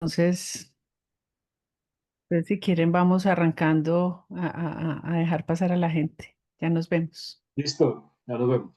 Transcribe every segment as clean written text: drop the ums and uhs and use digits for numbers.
Entonces, si quieren, vamos arrancando a dejar pasar a la gente. Ya nos vemos. Listo, ya nos vemos.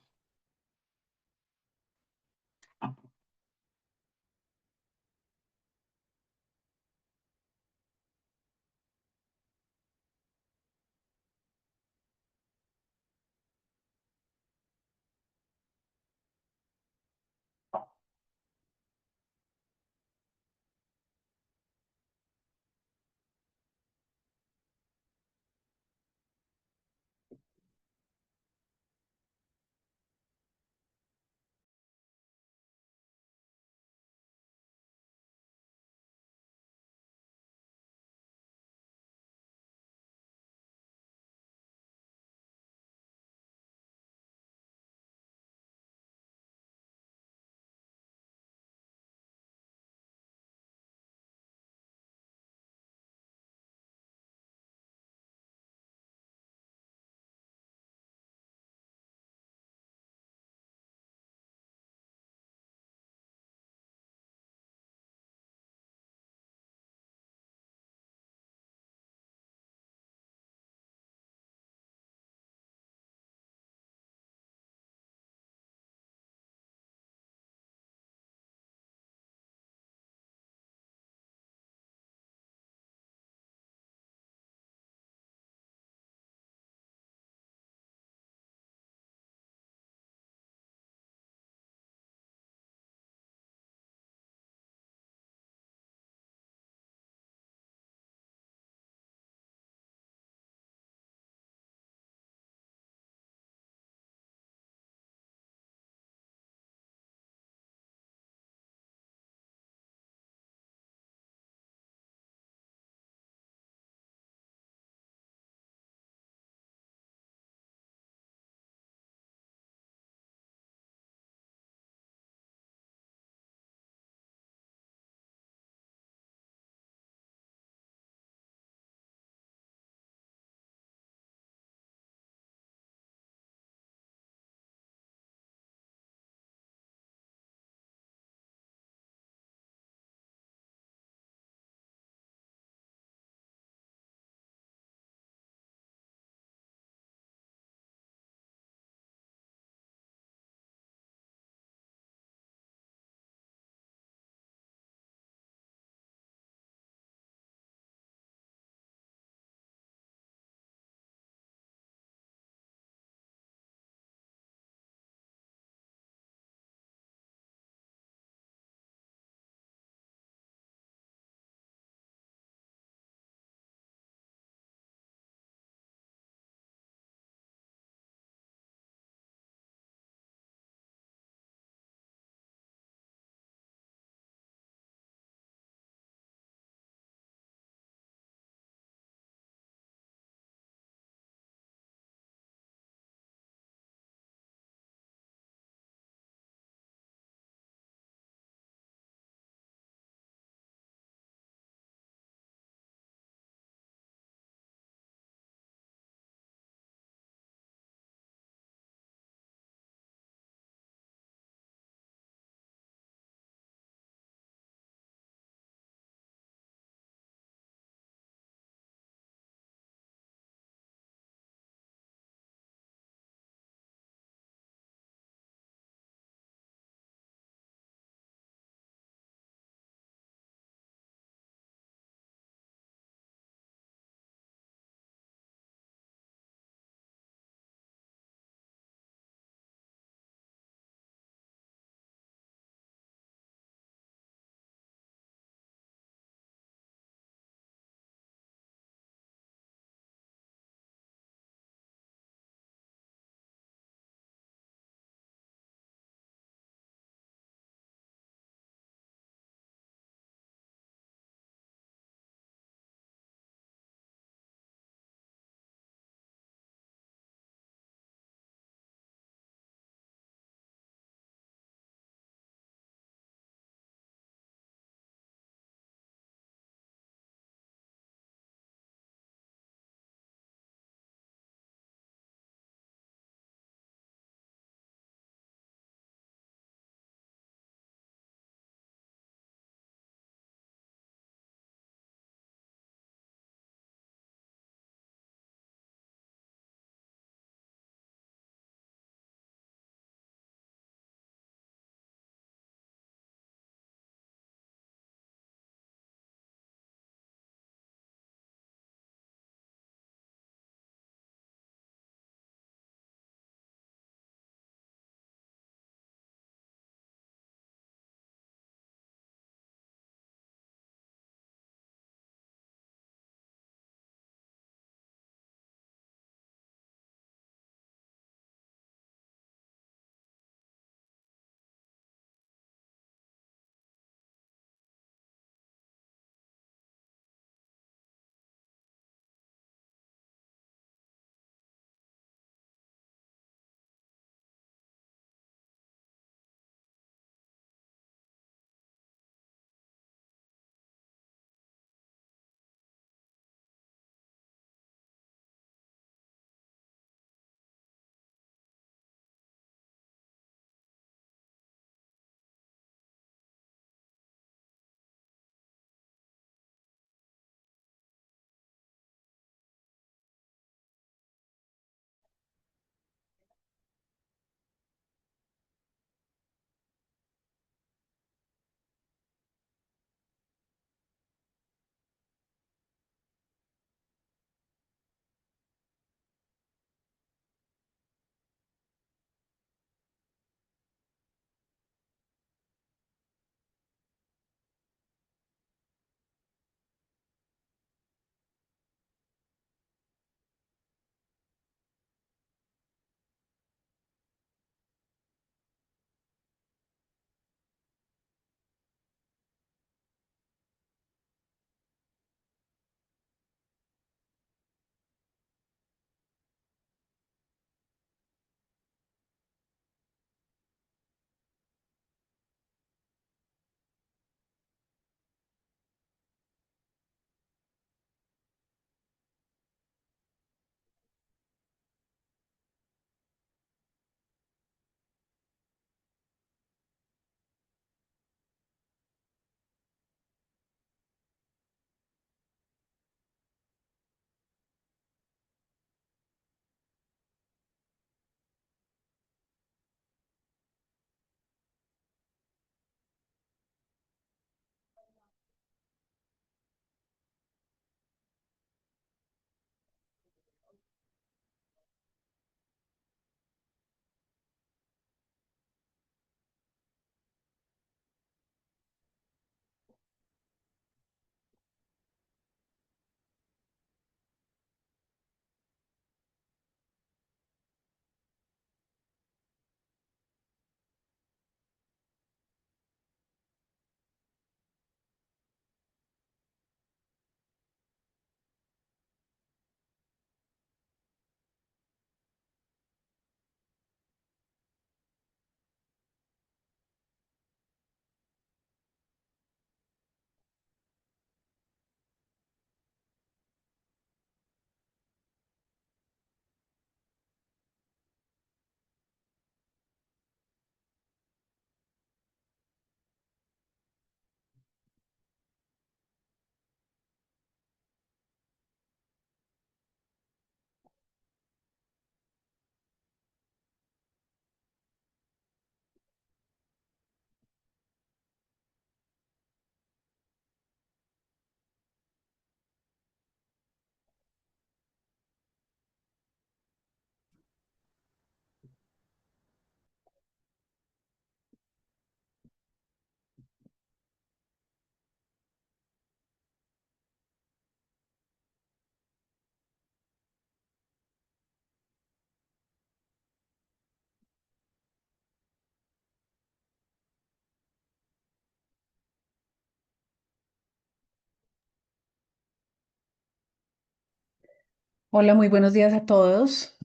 Hola, muy buenos días a todos.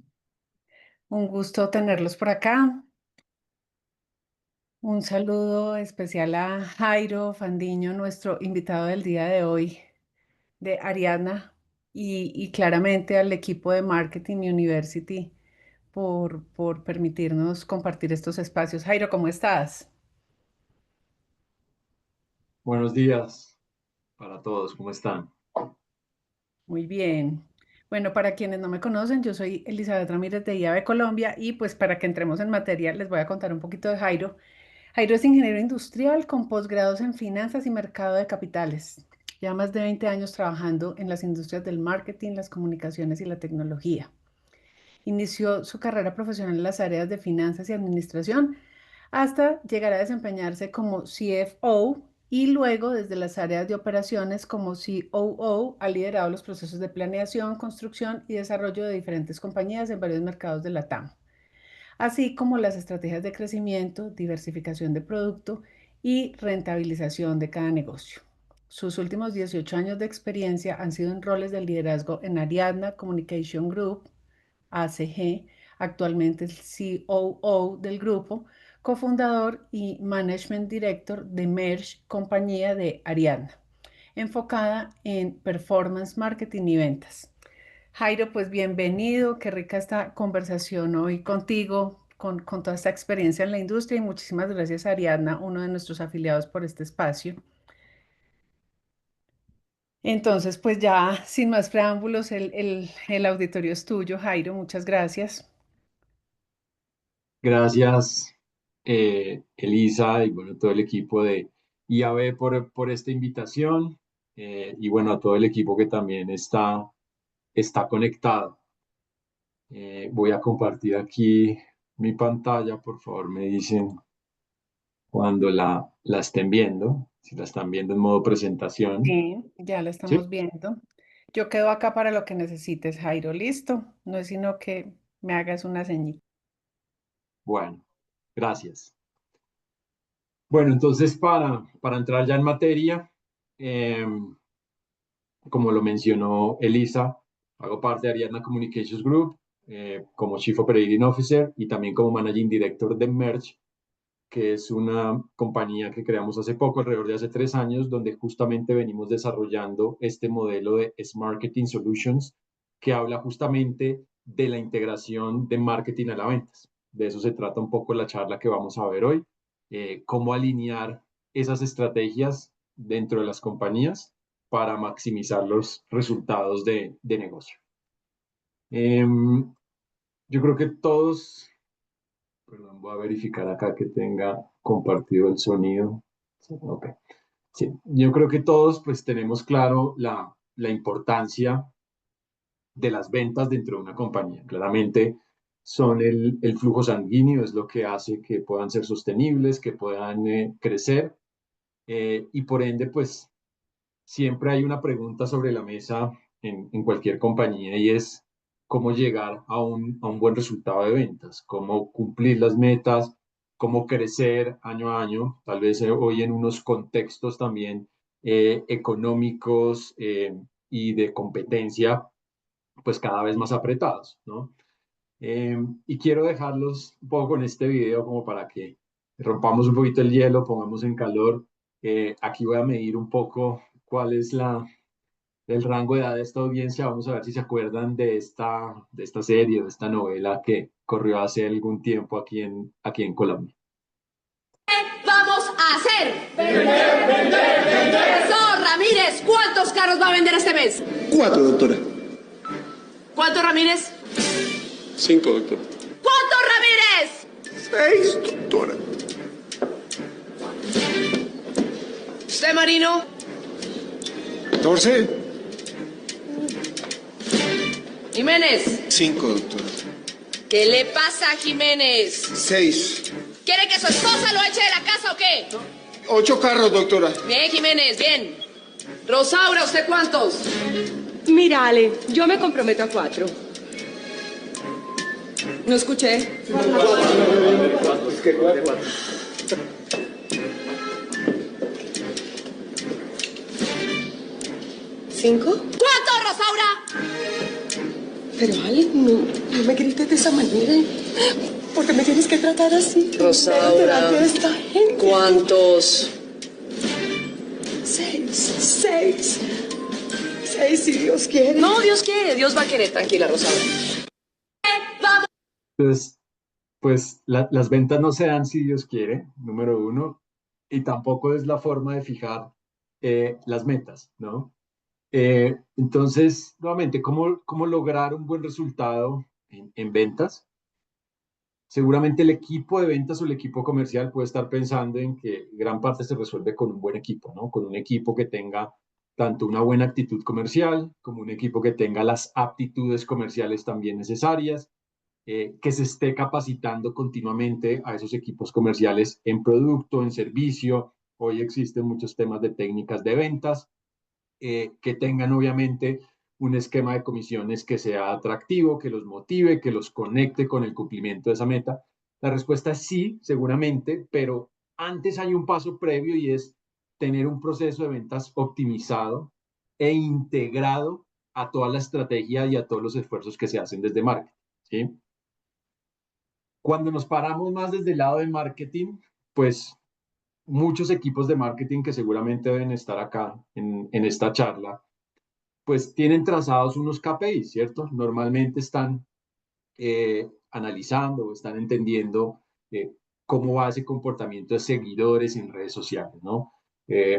Un gusto tenerlos por acá. Un saludo especial a Jairo Fandiño, nuestro invitado del día de hoy, de Ariadna, y claramente al equipo de Marketing University por permitirnos compartir estos espacios. Jairo, ¿cómo estás? Buenos días para todos, ¿cómo están? Muy bien. Bueno, para quienes no me conocen, yo soy Elizabeth Ramírez de IAB Colombia y pues para que entremos en materia les voy a contar un poquito de Jairo. Jairo es ingeniero industrial con posgrados en finanzas y mercado de capitales. Lleva más de 20 años trabajando en las industrias del marketing, las comunicaciones y la tecnología. Inició su carrera profesional en las áreas de finanzas y administración hasta llegar a desempeñarse como CFO y luego desde las áreas de operaciones como COO ha liderado los procesos de planeación, construcción y desarrollo de diferentes compañías en varios mercados de la TAM, así como las estrategias de crecimiento, diversificación de producto y rentabilización de cada negocio. Sus últimos 18 años de experiencia han sido en roles de liderazgo en Ariadna Communication Group, ACG, actualmente el COO del grupo, cofundador y Management Director de Merge, compañía de Ariadna, enfocada en performance marketing y ventas. Jairo, pues bienvenido, qué rica esta conversación hoy contigo, con toda esta experiencia en la industria y muchísimas gracias a Ariadna, uno de nuestros afiliados por este espacio. Entonces, pues ya sin más preámbulos, el auditorio es tuyo, Jairo, muchas gracias. Gracias, Elisa, y bueno, todo el equipo de IAB por esta invitación, y bueno, a todo el equipo que también está conectado. Voy a compartir aquí mi pantalla, por favor, me dicen cuando la estén viendo, si la están viendo en modo presentación. Sí, ya la ¿Sí? estamos viendo. Yo quedo acá para lo que necesites, Jairo, listo. No es sino que me hagas una señita. Bueno, gracias. Bueno, entonces para entrar ya en materia, como lo mencionó Elisa, hago parte de Ariadna Communications Group como Chief Operating Officer y también como Managing Director de Merge, que es una compañía que creamos hace poco, alrededor de hace 3 años, donde justamente venimos desarrollando este modelo de S-Marketing Solutions que habla justamente de la integración de marketing a la ventas. De eso se trata un poco la charla que vamos a ver hoy, cómo alinear esas estrategias dentro de las compañías para maximizar los resultados de negocio. Yo creo que todos, perdón, voy a verificar acá que tenga compartido el sonido. Sí, ok. Sí, yo creo que todos pues tenemos claro la importancia de las ventas dentro de una compañía. Claramente son el flujo sanguíneo, es lo que hace que puedan ser sostenibles, que puedan crecer y por ende pues siempre hay una pregunta sobre la mesa en cualquier compañía y es cómo llegar a un buen resultado de ventas, cómo cumplir las metas, cómo crecer año a año, tal vez hoy en unos contextos también económicos y de competencia, pues cada vez más apretados, ¿no? Y quiero dejarlos un poco con este video como para que rompamos un poquito el hielo, pongamos en calor. Aquí voy a medir un poco cuál es el rango de edad de esta audiencia. Vamos a ver si se acuerdan de esta serie, de esta novela que corrió hace algún tiempo aquí en Colombia. Vamos a hacer. Profesor Ramírez, ¿cuántos carros va a vender este mes? 4, doctora. ¿Cuántos Ramírez? 5, doctora. ¿Cuántos Ramírez? 6, doctora. ¿Usted, Marino? 14. Jiménez. 5, doctora. ¿Qué le pasa a Jiménez? 6. ¿Quiere que su esposa lo eche de la casa o qué? 8 carros, doctora. Bien, Jiménez, bien. Rosaura, ¿usted cuántos? Mira, Ale, yo me comprometo a 4. No escuché. ¿5? ¿Cuántos, Rosaura? Pero Ale, no me grites de esa manera. ¿Por qué me tienes que tratar así? Rosaura, Delante de esta gente. ¿cuántos? 6, si Dios quiere. No, Dios quiere, Dios va a querer, tranquila, Rosaura. Entonces, pues las ventas no se dan si Dios quiere, número uno, y tampoco es la forma de fijar las metas, ¿no? Entonces, nuevamente, ¿cómo lograr un buen resultado en ventas? Seguramente el equipo de ventas o el equipo comercial puede estar pensando en que gran parte se resuelve con un buen equipo, ¿no? Con un equipo que tenga tanto una buena actitud comercial como un equipo que tenga las aptitudes comerciales también necesarias, que se esté capacitando continuamente a esos equipos comerciales en producto, en servicio. Hoy existen muchos temas de técnicas de ventas, que tengan obviamente un esquema de comisiones que sea atractivo, que los motive, que los conecte con el cumplimiento de esa meta. La respuesta es sí, seguramente, pero antes hay un paso previo y es tener un proceso de ventas optimizado e integrado a toda la estrategia y a todos los esfuerzos que se hacen desde marketing, ¿sí? Cuando nos paramos más desde el lado de marketing, pues muchos equipos de marketing que seguramente deben estar acá en esta charla, pues tienen trazados unos KPIs, ¿cierto? Normalmente están analizando o están entendiendo cómo va ese comportamiento de seguidores en redes sociales, ¿no?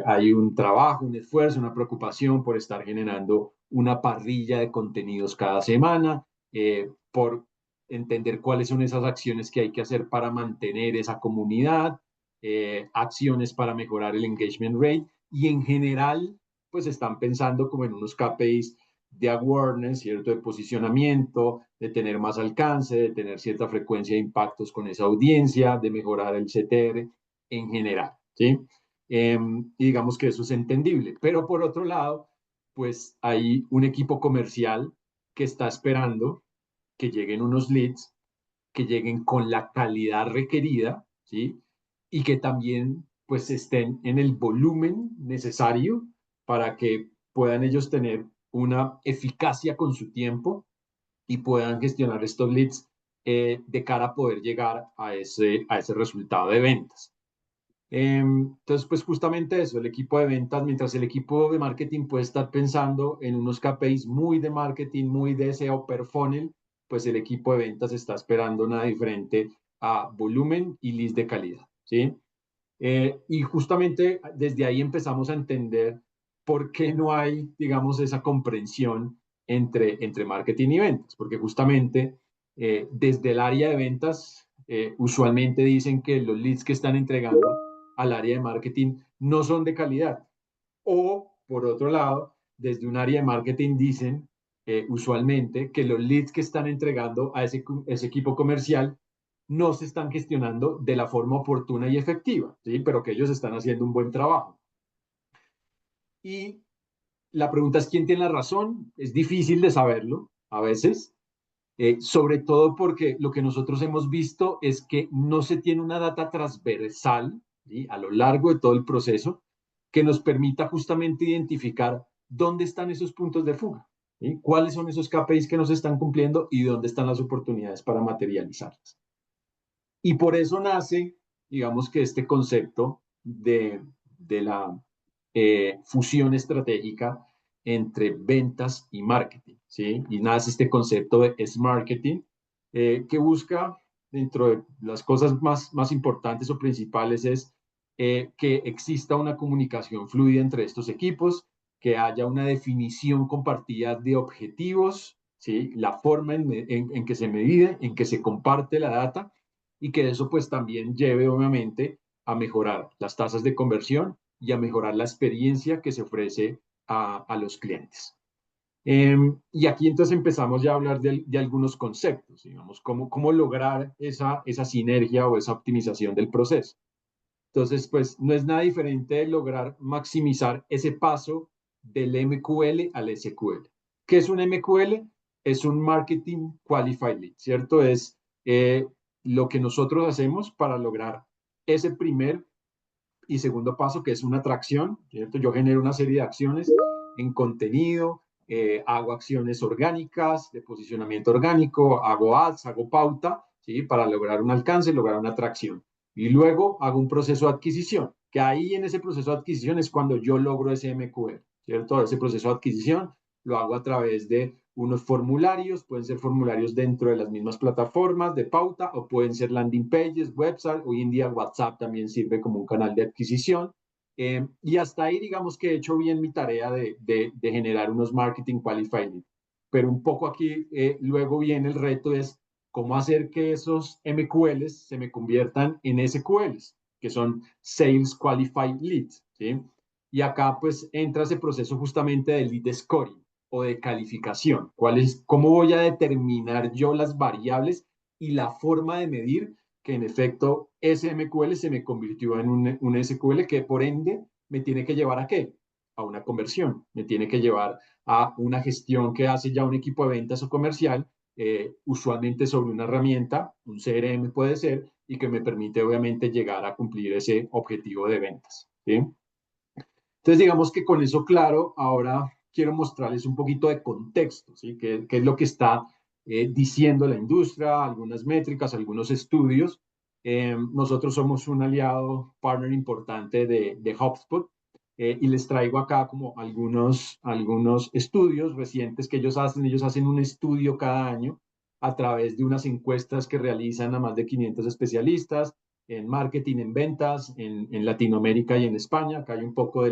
Hay un trabajo, un esfuerzo, una preocupación por estar generando una parrilla de contenidos cada semana, por entender cuáles son esas acciones que hay que hacer para mantener esa comunidad, acciones para mejorar el engagement rate y en general, pues están pensando como en unos KPIs de awareness, ¿cierto? De posicionamiento, de tener más alcance, de tener cierta frecuencia de impactos con esa audiencia, de mejorar el CTR en general, ¿sí? Y digamos que eso es entendible. Pero por otro lado, pues hay un equipo comercial que está esperando que lleguen unos leads, que lleguen con la calidad requerida, ¿sí? Y que también pues estén en el volumen necesario para que puedan ellos tener una eficacia con su tiempo y puedan gestionar estos leads de cara a poder llegar a ese resultado de ventas. Entonces, pues justamente eso, el equipo de ventas, mientras el equipo de marketing puede estar pensando en unos KPIs muy de marketing, muy de SEO per funnel, pues el equipo de ventas está esperando nada diferente a volumen y leads de calidad, ¿sí? Y justamente desde ahí empezamos a entender por qué no hay, digamos, esa comprensión entre marketing y ventas, porque justamente desde el área de ventas usualmente dicen que los leads que están entregando al área de marketing no son de calidad. O, por otro lado, desde un área de marketing dicen usualmente que los leads que están entregando a ese equipo comercial no se están gestionando de la forma oportuna y efectiva, ¿sí? Pero que ellos están haciendo un buen trabajo. Y la pregunta es, ¿quién tiene la razón? Es difícil de saberlo a veces, sobre todo porque lo que nosotros hemos visto es que no se tiene una data transversal, ¿sí? A lo largo de todo el proceso que nos permita justamente identificar dónde están esos puntos de fuga, ¿sí? Cuáles son esos KPIs que nos están cumpliendo y dónde están las oportunidades para materializarlas. Y por eso nace, digamos que este concepto de la fusión estratégica entre ventas y marketing, ¿sí? Y nace este concepto de S-Marketing, que busca, dentro de las cosas más importantes o principales, es que exista una comunicación fluida entre estos equipos, que haya una definición compartida de objetivos, ¿sí? La forma en que se mide, en que se comparte la data, y que eso pues también lleve obviamente a mejorar las tasas de conversión y a mejorar la experiencia que se ofrece a los clientes. Y aquí entonces empezamos ya a hablar de algunos conceptos, digamos, cómo lograr esa sinergia o esa optimización del proceso. Entonces, pues no es nada diferente de lograr maximizar ese paso del MQL al SQL. ¿Qué es un MQL? Es un Marketing Qualified Lead, ¿cierto? Es lo que nosotros hacemos para lograr ese primer y segundo paso, que es una atracción, ¿cierto? Yo genero una serie de acciones en contenido, hago acciones orgánicas de posicionamiento orgánico, hago ads, hago pauta, ¿sí? Para lograr un alcance, lograr una atracción. Y luego hago un proceso de adquisición, que ahí en ese proceso de adquisición es cuando yo logro ese MQL, ¿cierto? Ese proceso de adquisición lo hago a través de unos formularios, pueden ser formularios dentro de las mismas plataformas de pauta o pueden ser landing pages, website. Hoy en día WhatsApp también sirve como un canal de adquisición. Y hasta ahí digamos que he hecho bien mi tarea de generar unos marketing qualified leads. Pero un poco aquí luego viene el reto es cómo hacer que esos MQLs se me conviertan en SQLs, que son Sales Qualified Leads, ¿sí? Y acá pues entra ese proceso justamente de lead scoring o de calificación. ¿Cómo voy a determinar yo las variables y la forma de medir que en efecto ese MQL se me convirtió en un SQL que por ende me tiene que llevar a qué? A una conversión, me tiene que llevar a una gestión que hace ya un equipo de ventas o comercial, usualmente sobre una herramienta, un CRM puede ser, y que me permite obviamente llegar a cumplir ese objetivo de ventas, ¿sí? Entonces, digamos que con eso claro, ahora quiero mostrarles un poquito de contexto, ¿sí? ¿Qué es lo que está diciendo la industria, algunas métricas, algunos estudios? Nosotros somos un aliado, partner importante de HubSpot, y les traigo acá como algunos estudios recientes que ellos hacen. Ellos hacen un estudio cada año a través de unas encuestas que realizan a más de 500 especialistas en marketing, en ventas, en Latinoamérica y en España. Acá hay un poco de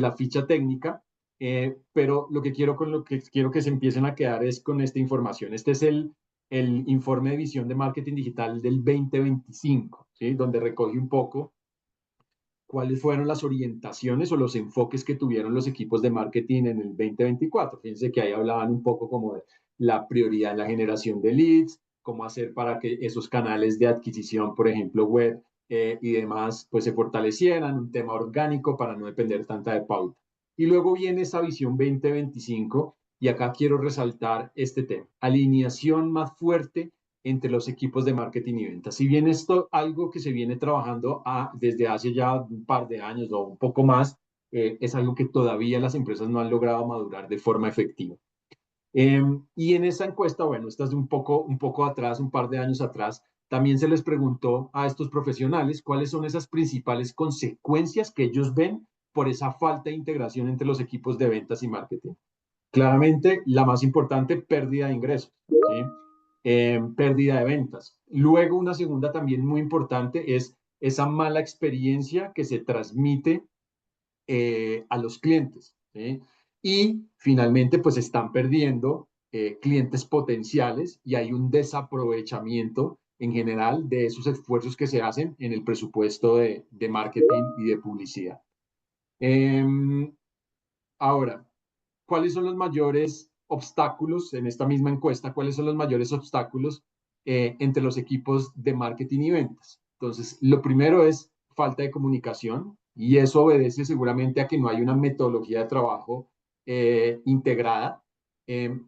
la ficha técnica, pero con lo que quiero que se empiecen a quedar es con esta información. Este es el informe de visión de marketing digital del 2025, ¿sí? Donde recoge un poco cuáles fueron las orientaciones o los enfoques que tuvieron los equipos de marketing en el 2024. Fíjense que ahí hablaban un poco como de la prioridad en la generación de leads, cómo hacer para que esos canales de adquisición, por ejemplo, web y demás, pues se fortalecieran, un tema orgánico para no depender tanta de pauta. Y luego viene esa visión 2025 y acá quiero resaltar este tema, alineación más fuerte entre los equipos de marketing y ventas. Si bien esto algo que se viene trabajando desde hace ya un par de años o un poco más, es algo que todavía las empresas no han logrado madurar de forma efectiva. Y en esa encuesta, bueno, esta es de un poco atrás, un par de años atrás, también se les preguntó a estos profesionales cuáles son esas principales consecuencias que ellos ven por esa falta de integración entre los equipos de ventas y marketing. Claramente, la más importante, pérdida de ingresos, ¿sí? Pérdida de ventas. Luego, una segunda también muy importante es esa mala experiencia que se transmite a los clientes, ¿sí? Y finalmente, pues están perdiendo clientes potenciales y hay un desaprovechamiento en general de esos esfuerzos que se hacen en el presupuesto de marketing y de publicidad. Eh, Ahora, ¿cuáles son los mayores obstáculos en esta misma encuesta? ¿Cuáles son los mayores obstáculos entre los equipos de marketing y ventas? Entonces, lo primero es falta de comunicación y eso obedece seguramente a que no hay una metodología de trabajo integrada. Eh,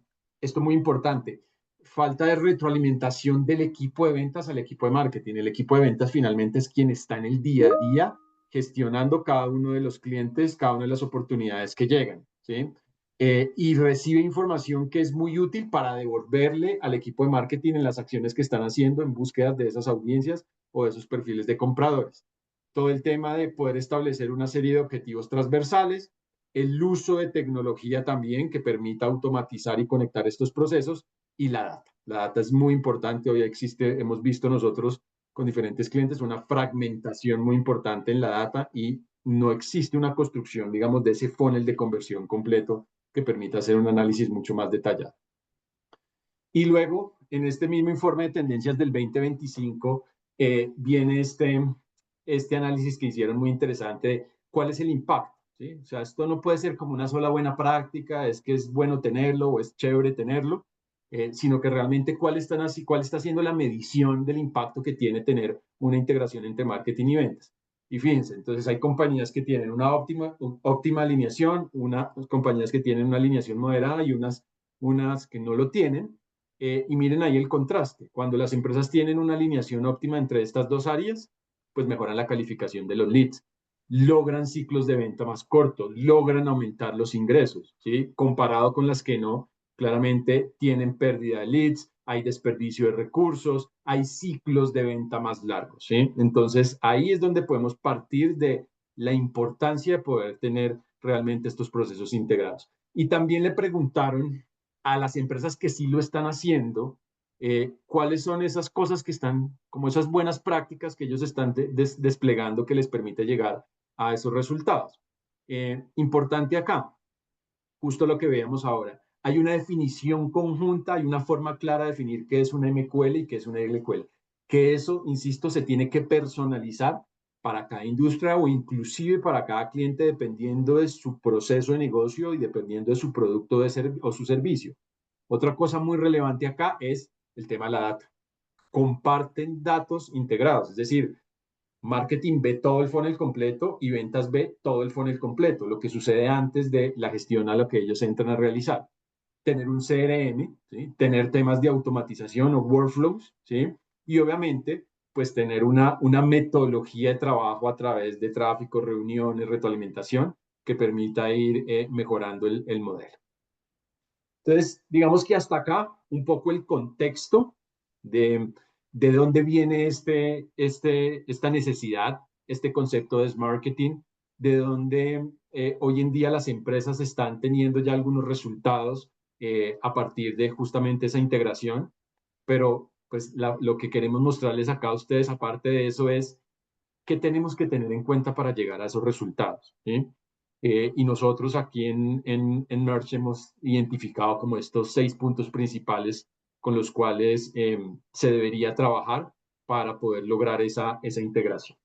Esto es muy importante. Falta de retroalimentación del equipo de ventas al equipo de marketing. El equipo de ventas finalmente es quien está en el día a día gestionando cada uno de los clientes, cada una de las oportunidades que llegan, ¿sí? Y recibe información que es muy útil para devolverle al equipo de marketing en las acciones que están haciendo en búsqueda de esas audiencias o de esos perfiles de compradores. Todo el tema de poder establecer una serie de objetivos transversales, el uso de tecnología también que permita automatizar y conectar estos procesos y la data. La data es muy importante. Hoy existe, hemos visto nosotros con diferentes clientes una fragmentación muy importante en la data y no existe una construcción, digamos, de ese funnel de conversión completo que permita hacer un análisis mucho más detallado. Y luego, en este mismo informe de tendencias del 2025, viene este análisis que hicieron muy interesante de cuál es el impacto, ¿sí? O sea, esto no puede ser como una sola buena práctica, es que es bueno tenerlo o es chévere tenerlo, sino que realmente cuál está haciendo la medición del impacto que tiene tener una integración entre marketing y ventas. Y fíjense, entonces hay compañías que tienen una óptima alineación, unas compañías que tienen una alineación moderada y unas que no lo tienen. Y miren ahí el contraste. Cuando las empresas tienen una alineación óptima entre estas dos áreas, pues mejoran la calificación de los leads. logran ciclos de venta más cortos, logran aumentar los ingresos, ¿sí? Comparado con las que no, claramente tienen pérdida de leads, hay desperdicio de recursos, hay ciclos de venta más largos, ¿sí? Entonces, ahí es donde podemos partir de la importancia de poder tener realmente estos procesos integrados. Y también le preguntaron a las empresas que sí lo están haciendo, cuáles son esas cosas que están, como esas buenas prácticas que ellos están desplegando que les permite llegar a esos resultados. Importante acá, justo lo que veíamos ahora, hay una definición conjunta, hay una forma clara de definir qué es una MQL y qué es una LQL, que eso, insisto, se tiene que personalizar para cada industria o inclusive para cada cliente dependiendo de su proceso de negocio y dependiendo de su producto o su servicio. Otra cosa muy relevante acá es el tema de la data. Comparten datos integrados, es decir, marketing ve todo el funnel completo y ventas ve todo el funnel completo, lo que sucede antes de la gestión a lo que ellos entran a realizar. Tener un CRM, ¿sí? Tener temas de automatización o workflows, ¿sí? Y obviamente, pues tener una metodología de trabajo a través de tráfico, reuniones, retroalimentación, que permita ir mejorando el modelo. Entonces, digamos que hasta acá un poco el contexto de dónde viene esta necesidad, este concepto de Smart Marketing, de dónde hoy en día las empresas están teniendo ya algunos resultados a partir de justamente esa integración, pero pues lo que queremos mostrarles acá a ustedes, aparte de eso, es qué tenemos que tener en cuenta para llegar a esos resultados, ¿sí? Y nosotros aquí en Merch hemos identificado como estos 6 puntos principales con los cuales se debería trabajar para poder lograr esa integración.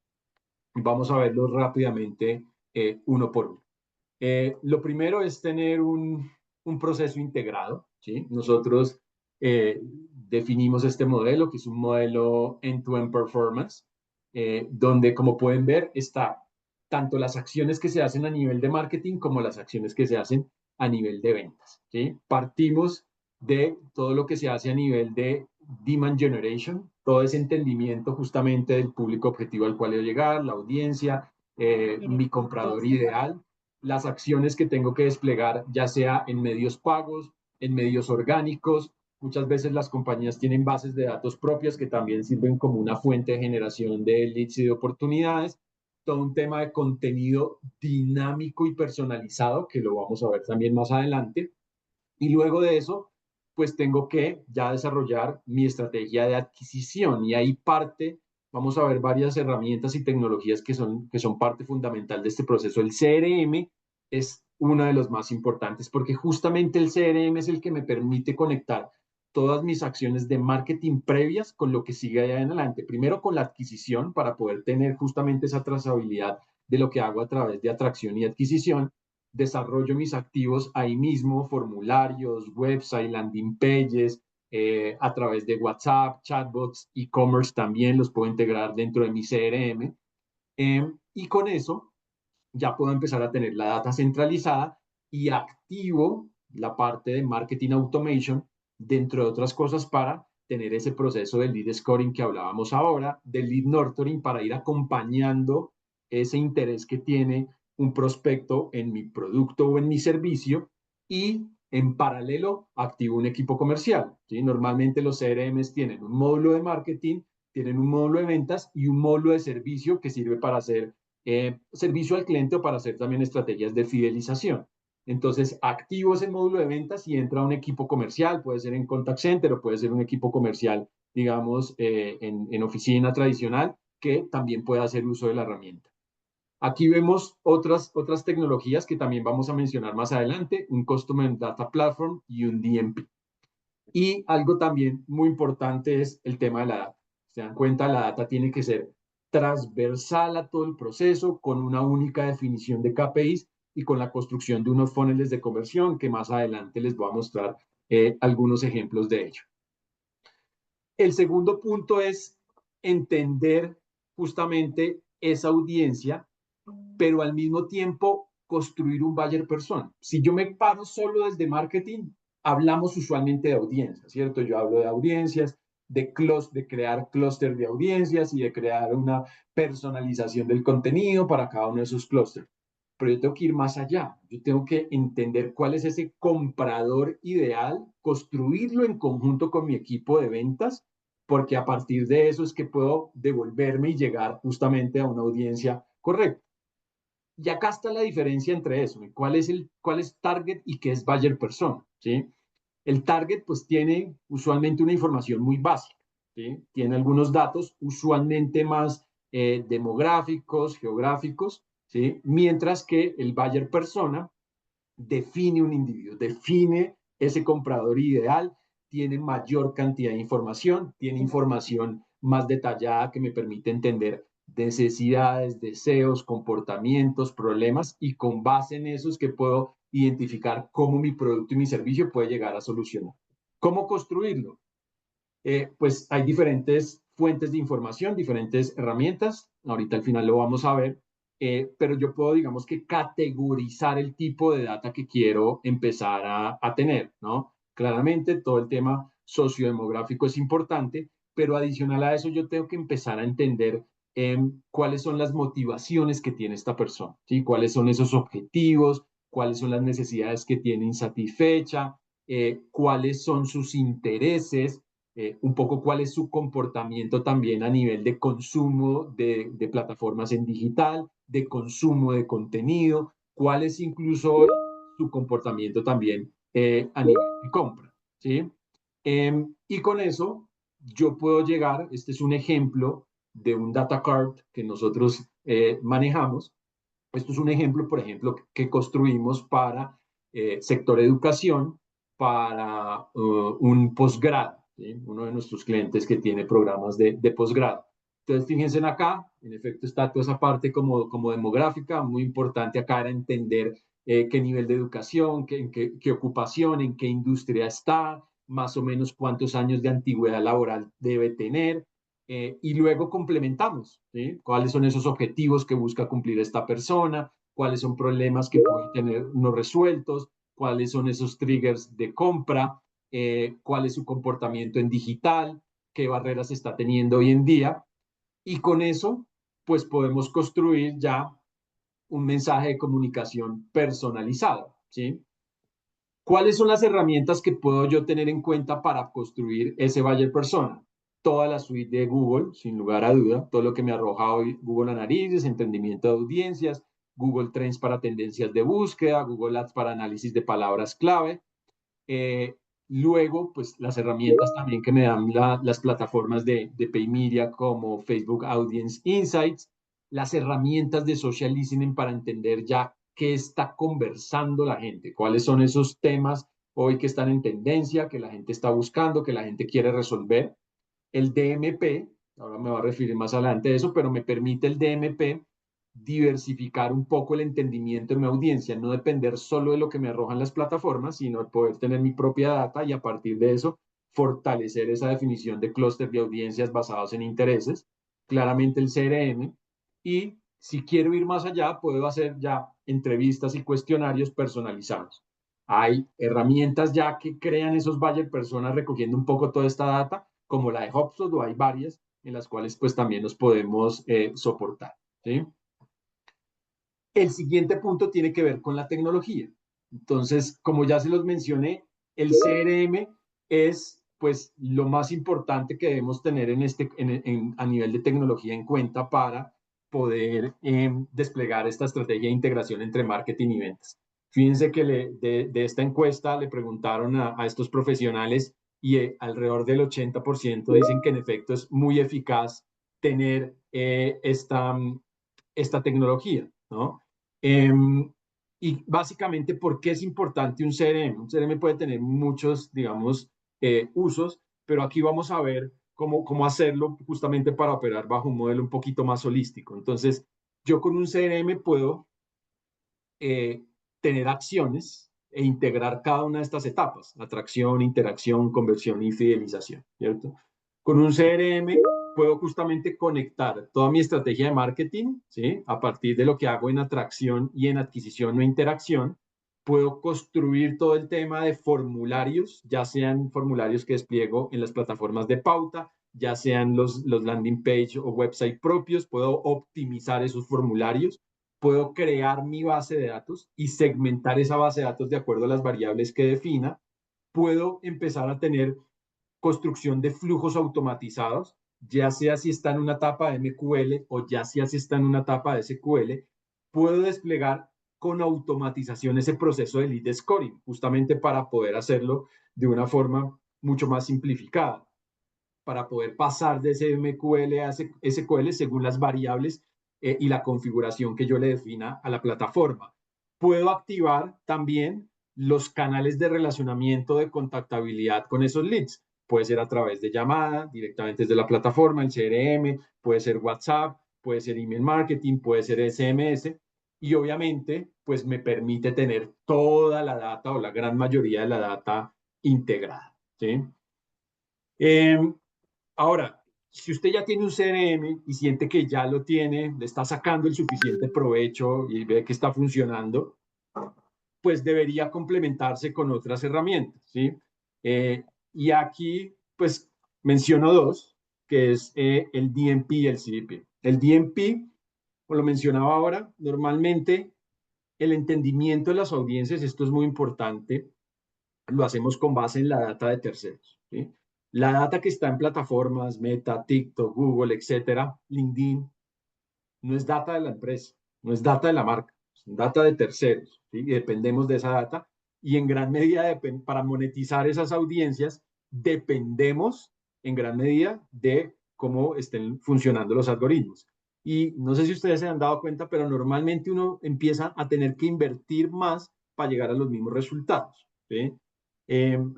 Vamos a verlos rápidamente uno por uno. Lo primero es tener un proceso integrado, ¿sí? Nosotros definimos este modelo, que es un modelo end-to-end performance, donde, como pueden ver, está tanto las acciones que se hacen a nivel de marketing como las acciones que se hacen a nivel de ventas, ¿sí? Partimos de todo lo que se hace a nivel de demand generation, todo ese entendimiento justamente del público objetivo al cual yo llegar, la audiencia, mi comprador ideal, las acciones que tengo que desplegar, ya sea en medios pagos, en medios orgánicos. Muchas veces las compañías tienen bases de datos propias que también sirven como una fuente de generación de leads y de oportunidades. Todo un tema de contenido dinámico y personalizado, que lo vamos a ver también más adelante. Y luego de eso, pues tengo que ya desarrollar mi estrategia de adquisición y ahí parte, vamos a ver varias herramientas y tecnologías que son parte fundamental de este proceso. El CRM es uno de los más importantes porque justamente el CRM es el que me permite conectar todas mis acciones de marketing previas con lo que sigue allá en adelante. Primero con la adquisición para poder tener justamente esa trazabilidad de lo que hago a través de atracción y adquisición. Desarrollo mis activos ahí mismo, formularios, website, landing pages, a través de WhatsApp, chatbots, e-commerce también los puedo integrar dentro de mi CRM. Y con eso ya puedo empezar a tener la data centralizada y activo la parte de marketing automation, dentro de otras cosas, para tener ese proceso de lead scoring que hablábamos ahora, del lead nurturing, para ir acompañando ese interés que tiene un prospecto en mi producto o en mi servicio, y en paralelo activo un equipo comercial, ¿sí? Normalmente los CRMs tienen un módulo de marketing, tienen un módulo de ventas y un módulo de servicio que sirve para hacer servicio al cliente o para hacer también estrategias de fidelización. Entonces, activo ese módulo de ventas y entra un equipo comercial, puede ser en contact center o puede ser un equipo comercial, digamos, en oficina tradicional, que también puede hacer uso de la herramienta. Aquí vemos otras tecnologías que también vamos a mencionar más adelante, un Customer Data Platform y un DMP. Y algo también muy importante es el tema de la data. Se dan cuenta, la data tiene que ser transversal a todo el proceso, con una única definición de KPIs y con la construcción de unos funnels de conversión que más adelante les voy a mostrar algunos ejemplos de ello. El segundo punto es entender justamente esa audiencia, pero al mismo tiempo construir un buyer persona. Si yo me paro solo desde marketing, hablamos usualmente de audiencias, ¿cierto? Yo hablo de audiencias, de crear clúster de audiencias y de crear una personalización del contenido para cada uno de esos clústeres. Pero yo tengo que ir más allá. Yo tengo que entender cuál es ese comprador ideal, construirlo en conjunto con mi equipo de ventas, porque a partir de eso es que puedo devolverme y llegar justamente a una audiencia correcta. Y acá está la diferencia entre eso, cuál es target y qué es buyer persona, ¿sí? El target pues tiene usualmente una información muy básica, ¿sí? Tiene algunos datos usualmente más demográficos, geográficos, ¿sí? Mientras que el buyer persona define un individuo, define ese comprador ideal, tiene mayor cantidad de información, tiene información más detallada que me permite entender necesidades, deseos, comportamientos, problemas, y con base en eso es que puedo identificar cómo mi producto y mi servicio puede llegar a solucionar. ¿Cómo construirlo? Pues hay diferentes fuentes de información, diferentes herramientas. Ahorita al final lo vamos a ver. Pero yo puedo, digamos que, categorizar el tipo de data que quiero empezar a tener, ¿no? Claramente todo el tema sociodemográfico es importante, pero adicional a eso yo tengo que empezar a entender cuáles son las motivaciones que tiene esta persona, ¿sí? Cuáles son esos objetivos, cuáles son las necesidades que tiene insatisfecha, cuáles son sus intereses, un poco cuál es su comportamiento también a nivel de consumo de plataformas en digital, de consumo de contenido, cuál es incluso su comportamiento también a nivel de compra, ¿sí? Y con eso yo puedo llegar, este es un ejemplo de un data card que nosotros manejamos. Esto es un ejemplo, por ejemplo, que construimos para sector educación, para un posgrado, ¿sí? Uno de nuestros clientes que tiene programas de posgrado. Entonces, fíjense en acá, en efecto está toda esa parte como demográfica, muy importante acá era entender qué nivel de educación, qué ocupación, en qué industria está, más o menos cuántos años de antigüedad laboral debe tener, y luego complementamos, ¿sí? ¿Cuáles son esos objetivos que busca cumplir esta persona? ¿Cuáles son problemas que pueden tener no resueltos? ¿Cuáles son esos triggers de compra? ¿Cuál es su comportamiento en digital? ¿Qué barreras está teniendo hoy en día? Y con eso, pues podemos construir ya un mensaje de comunicación personalizado, ¿sí? ¿Cuáles son las herramientas que puedo yo tener en cuenta para construir ese buyer persona? Toda la suite de Google, sin lugar a duda, todo lo que me arroja hoy Google Analytics, entendimiento de audiencias, Google Trends para tendencias de búsqueda, Google Ads para análisis de palabras clave. Eh, Luego, pues las herramientas también que me dan las plataformas de Pay Media como Facebook Audience Insights, las herramientas de social listening para entender ya qué está conversando la gente, cuáles son esos temas hoy que están en tendencia, que la gente está buscando, que la gente quiere resolver. El DMP, ahora me voy a referir más adelante a eso, pero me permite el DMP diversificar un poco el entendimiento de mi audiencia, no depender solo de lo que me arrojan las plataformas, sino poder tener mi propia data y a partir de eso fortalecer esa definición de clúster de audiencias basados en intereses, claramente el CRM, y si quiero ir más allá, puedo hacer ya entrevistas y cuestionarios personalizados. Hay herramientas ya que crean esos buyer personas recogiendo un poco toda esta data, como la de HubSpot, o hay varias en las cuales pues también nos podemos soportar, ¿sí? El siguiente punto tiene que ver con la tecnología. Entonces, como ya se los mencioné, el CRM es pues lo más importante que debemos tener a nivel de tecnología en cuenta para poder desplegar esta estrategia de integración entre marketing y ventas. Fíjense que de esta encuesta le preguntaron a estos profesionales y alrededor del 80% dicen que en efecto es muy eficaz tener esta tecnología, ¿no? Eh, y básicamente, ¿por qué es importante un CRM? Un CRM puede tener muchos, digamos, usos, pero aquí vamos a ver cómo hacerlo justamente para operar bajo un modelo un poquito más holístico. Entonces, yo con un CRM puedo eh, tener acciones e integrar cada una de estas etapas: atracción, interacción, conversión y fidelización, ¿cierto? Con un CRM puedo justamente conectar toda mi estrategia de marketing, ¿sí? A partir de lo que hago en atracción y en adquisición o interacción, puedo construir todo el tema de formularios, ya sean formularios que despliego en las plataformas de pauta, ya sean los landing page o website propios, puedo optimizar esos formularios, puedo crear mi base de datos y segmentar esa base de datos de acuerdo a las variables que defina, puedo empezar a tener construcción de flujos automatizados, ya sea si está en una etapa de MQL o ya sea si está en una etapa de SQL, puedo desplegar con automatización ese proceso de lead scoring, justamente para poder hacerlo de una forma mucho más simplificada, para poder pasar de ese MQL a SQL según las variables y la configuración que yo le defina a la plataforma. Puedo activar también los canales de relacionamiento de contactabilidad con esos leads. Puede ser a través de llamada, directamente desde la plataforma, el CRM, puede ser WhatsApp, puede ser email marketing, puede ser SMS. Y obviamente, pues me permite tener toda la data o la gran mayoría de la data integrada, ¿sí? Ahora, si usted ya tiene un CRM y siente que ya lo tiene, le está sacando el suficiente provecho y ve que está funcionando, pues debería complementarse con otras herramientas, ¿sí? Y aquí, pues, menciono dos, que es el DMP y el CDP. El DMP, como lo mencionaba ahora, normalmente el entendimiento de las audiencias, esto es muy importante, lo hacemos con base en la data de terceros, ¿sí? La data que está en plataformas, Meta, TikTok, Google, etcétera, LinkedIn, no es data de la empresa, no es data de la marca, es data de terceros, ¿sí? Y dependemos de esa data y en gran medida para monetizar esas audiencias dependemos en gran medida de cómo estén funcionando los algoritmos. Y no sé si ustedes se han dado cuenta, pero normalmente uno empieza a tener que invertir más para llegar a los mismos resultados, ¿sí?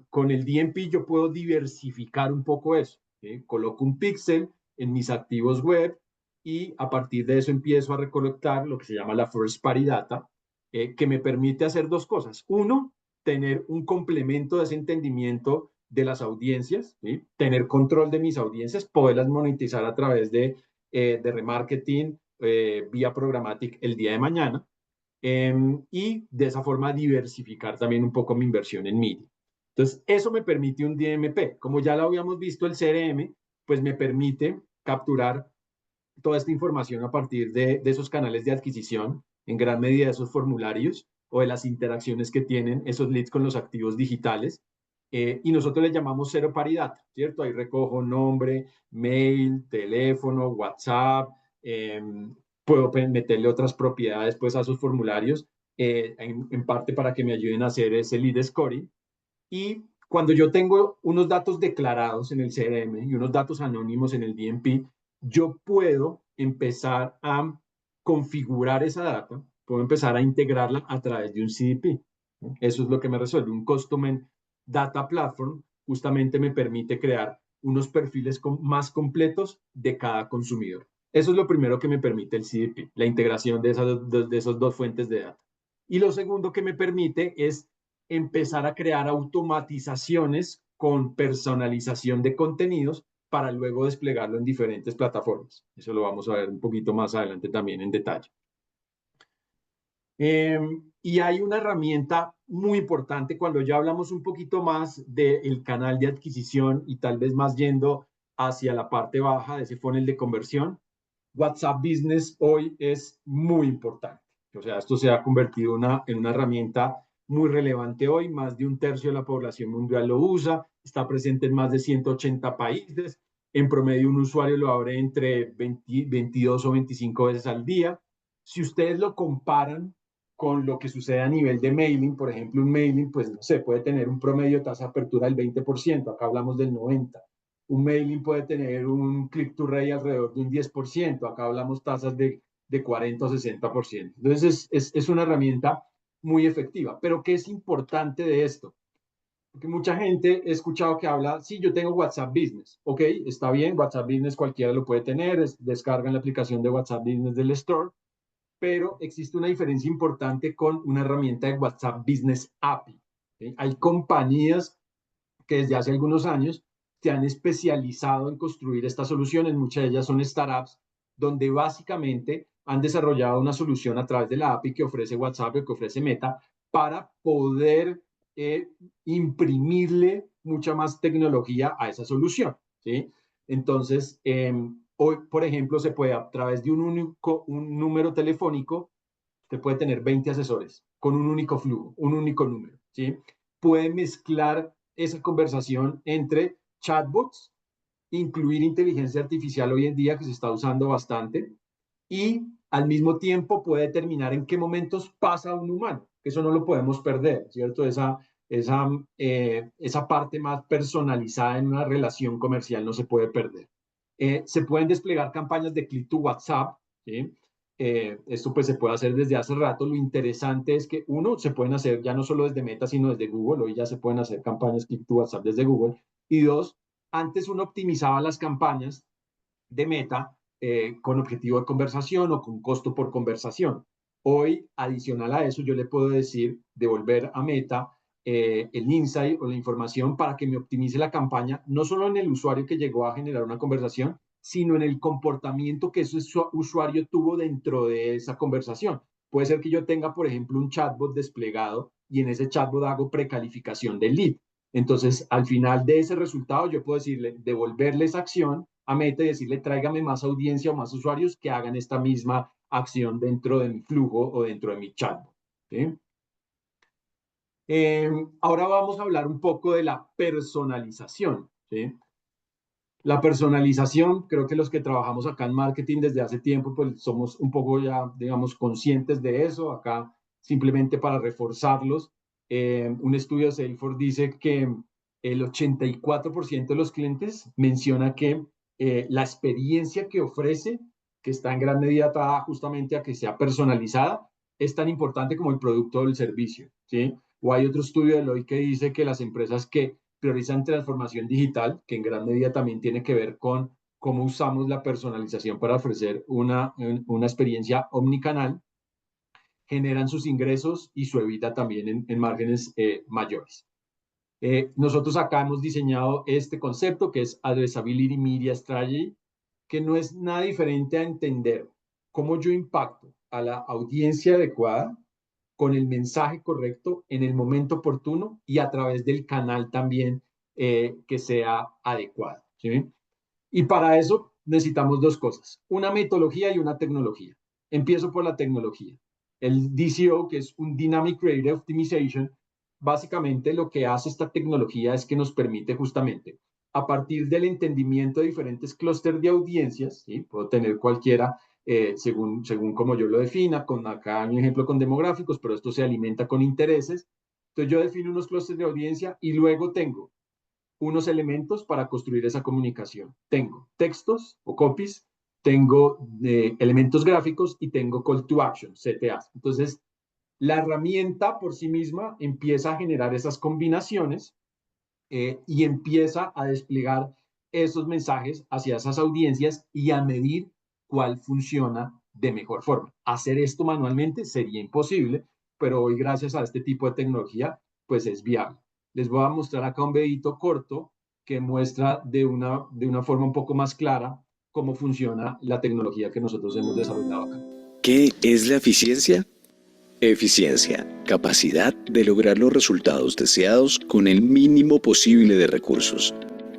Con el DMP yo puedo diversificar un poco eso, ¿sí? Coloco un píxel en mis activos web y a partir de eso empiezo a recolectar lo que se llama la first party data, que me permite hacer dos cosas. Uno, tener un complemento de ese entendimiento de las audiencias, ¿sí? Tener control de mis audiencias, poderlas monetizar a través de remarketing vía programmatic el día de mañana. Y de esa forma diversificar también un poco mi inversión en media. Entonces, eso me permite un DMP. Como ya lo habíamos visto, el CRM, pues me permite capturar toda esta información a partir de esos canales de adquisición, en gran medida de esos formularios o de las interacciones que tienen esos leads con los activos digitales. Y nosotros le llamamos cero paridad, ¿cierto? Ahí recojo nombre, mail, teléfono, WhatsApp, puedo meterle otras propiedades pues, a esos formularios, en parte para que me ayuden a hacer ese lead scoring. Y cuando yo tengo unos datos declarados en el CRM y unos datos anónimos en el DMP, yo puedo empezar a configurar esa data, puedo empezar a integrarla a través de un CDP. Eso es lo que me resuelve. Un Custom Data Platform justamente me permite crear unos perfiles más completos de cada consumidor. Eso es lo primero que me permite el CDP, la integración de esas dos fuentes de data. Y lo segundo que me permite es empezar a crear automatizaciones con personalización de contenidos para luego desplegarlo en diferentes plataformas. Eso lo vamos a ver un poquito más adelante también en detalle. Y hay una herramienta muy importante cuando ya hablamos un poquito más del canal de adquisición y tal vez más yendo hacia la parte baja de ese funnel de conversión. WhatsApp Business hoy es muy importante. O sea, esto se ha convertido en una herramienta muy relevante hoy. Más de un tercio de la población mundial lo usa. Está presente en más de 180 países. En promedio, un usuario lo abre entre 22 o 25 veces al día. Si ustedes lo comparan con lo que sucede a nivel de mailing, por ejemplo, un mailing, pues no sé, puede tener un promedio de tasa de apertura del 20%, acá hablamos del 90%. Un mailing puede tener un click-to-rate alrededor de un 10%, acá hablamos tasas de 40 o 60%. Entonces, es una herramienta muy efectiva. Pero, ¿qué es importante de esto? Porque mucha gente he escuchado que habla, sí, yo tengo WhatsApp Business. Ok, está bien, WhatsApp Business cualquiera lo puede tener, descargan la aplicación de WhatsApp Business del Store, pero existe una diferencia importante con una herramienta de WhatsApp Business API. ¿Sí? Hay compañías que desde hace algunos años se han especializado en construir estas soluciones. Muchas de ellas son startups donde básicamente han desarrollado una solución a través de la API que ofrece WhatsApp o que ofrece Meta para poder imprimirle mucha más tecnología a esa solución, ¿sí? Entonces, hoy, por ejemplo, se puede a través de un número telefónico, usted puede tener 20 asesores con un único flujo, un único número, ¿sí? Puede mezclar esa conversación entre chatbots, incluir inteligencia artificial hoy en día que se está usando bastante, y al mismo tiempo puede determinar en qué momentos pasa un humano, que eso no lo podemos perder, ¿cierto? Esa parte más personalizada en una relación comercial no se puede perder. Se pueden desplegar campañas de click to WhatsApp, ¿sí? Esto pues se puede hacer desde hace rato. Lo interesante es que uno, se pueden hacer ya no solo desde Meta, sino desde Google. Hoy ya se pueden hacer campañas click to WhatsApp desde Google. Y dos, antes uno optimizaba las campañas de Meta con objetivo de conversación o con costo por conversación. Hoy, adicional a eso, yo le puedo decir, devolver a Meta el insight o la información para que me optimice la campaña, no solo en el usuario que llegó a generar una conversación, sino en el comportamiento que ese usuario tuvo dentro de esa conversación. Puede ser que yo tenga, por ejemplo, un chatbot desplegado y en ese chatbot hago precalificación del lead. Entonces, al final de ese resultado, yo puedo decirle, devolverle esa acción a Meta y decirle, tráigame más audiencia o más usuarios que hagan esta misma acción dentro de mi flujo o dentro de mi chatbot, ¿sí? Ahora vamos a hablar un poco de la personalización, ¿sí? La personalización, creo que los que trabajamos acá en marketing desde hace tiempo, pues somos un poco ya, digamos, conscientes de eso. Acá, simplemente para reforzarlos, un estudio de Salesforce dice que el 84% de los clientes menciona que la experiencia que ofrece, que está en gran medida atada justamente a que sea personalizada, es tan importante como el producto o el servicio, ¿sí? O hay otro estudio de Deloitte que dice que las empresas que priorizan transformación digital, que en gran medida también tiene que ver con cómo usamos la personalización para ofrecer una experiencia omnicanal, generan sus ingresos y su EBITDA también en márgenes mayores. Nosotros acá hemos diseñado este concepto que es Addressability Media Strategy, que no es nada diferente a entender cómo yo impacto a la audiencia adecuada con el mensaje correcto en el momento oportuno y a través del canal también que sea adecuado, ¿sí? Y para eso necesitamos dos cosas, una metodología y una tecnología. Empiezo por la tecnología. El DCO, que es un Dynamic Creative Optimization, básicamente lo que hace esta tecnología es que nos permite justamente, a partir del entendimiento de diferentes clústeres de audiencias, ¿sí? Puedo tener cualquiera según como yo lo defina, con acá un ejemplo con demográficos, pero esto se alimenta con intereses. Entonces yo defino unos clústeres de audiencia y luego tengo unos elementos para construir esa comunicación. Tengo textos o copies, tengo elementos gráficos y tengo call to action, CTAs. Entonces, la herramienta por sí misma empieza a generar esas combinaciones y empieza a desplegar esos mensajes hacia esas audiencias y a medir cuál funciona de mejor forma. Hacer esto manualmente sería imposible, pero hoy gracias a este tipo de tecnología, pues es viable. Les voy a mostrar acá un videito corto que muestra de una forma un poco más clara cómo funciona la tecnología que nosotros hemos desarrollado acá. ¿Qué es la eficiencia? Eficiencia, capacidad de lograr los resultados deseados con el mínimo posible de recursos.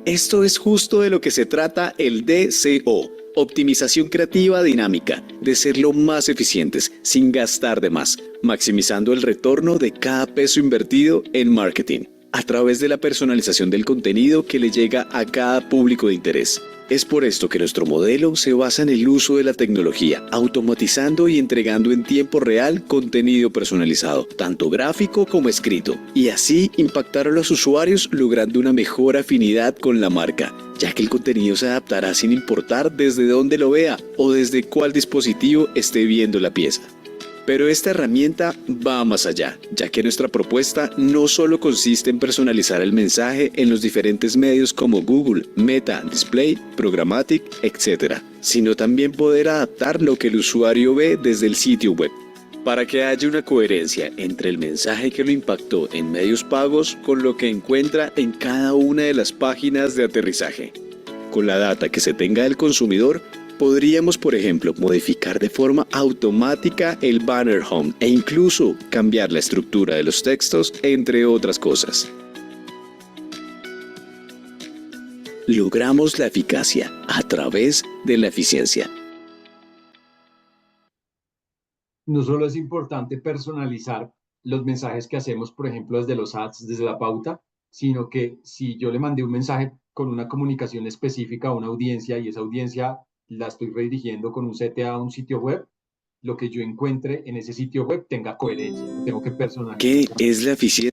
Esto es justo de lo que se trata el DCO, optimización creativa dinámica, de ser lo más eficientes sin gastar de más, maximizando el retorno de cada peso invertido en marketing, a través de la personalización del contenido que le llega a cada público de interés. Es por esto que nuestro modelo se basa en el uso de la tecnología, automatizando y entregando en tiempo real contenido personalizado, tanto gráfico como escrito, y así impactar a los usuarios logrando una mejor afinidad con la marca, ya que el contenido se adaptará sin importar desde dónde lo vea o desde cuál dispositivo esté viendo la pieza. Pero esta herramienta va más allá, ya que nuestra propuesta no solo consiste en personalizar el mensaje en los diferentes medios como Google, Meta, Display, Programmatic, etc., sino también poder adaptar lo que el usuario ve desde el sitio web, para que haya una coherencia entre el mensaje que lo impactó en medios pagos con lo que encuentra en cada una de las páginas de aterrizaje. Con la data que se tenga del consumidor, Podríamos, por ejemplo, modificar de forma automática el banner home e incluso cambiar la estructura de los textos, entre otras cosas. Logramos la eficacia a través de la eficiencia. No solo es importante personalizar los mensajes que hacemos, por ejemplo, desde los ads, desde la pauta, sino que si yo le mandé un mensaje con una comunicación específica a una audiencia y esa audiencia la estoy redirigiendo con un CTA a un sitio web, lo que yo encuentre en ese sitio web tenga coherencia. Tengo que personalizar ¿Qué es la eficiencia?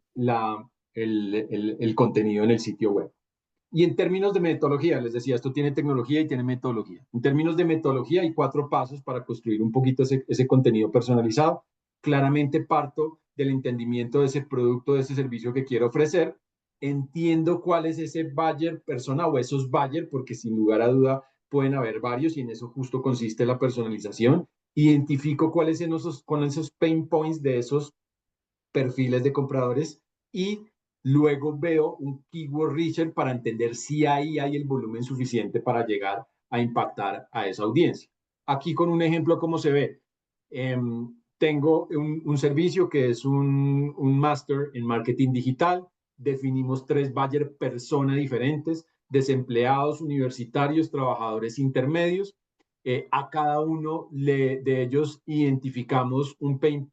el contenido en el sitio web. Y en términos de metodología, les decía, esto tiene tecnología y tiene metodología. En términos de metodología hay 4 pasos para construir un poquito ese contenido personalizado. Claramente parto del entendimiento de ese producto, de ese servicio que quiero ofrecer. Entiendo cuál es ese buyer persona o esos buyer, porque sin lugar a duda pueden haber varios y en eso justo consiste la personalización. Identifico cuáles son esos pain points de esos perfiles de compradores y luego veo un keyword research para entender si ahí hay el volumen suficiente para llegar a impactar a esa audiencia. Aquí con un ejemplo, ¿cómo se ve? Tengo un servicio que es un máster en marketing digital. Definimos 3 buyer persona diferentes, desempleados, universitarios, trabajadores intermedios. A cada uno de ellos identificamos un pain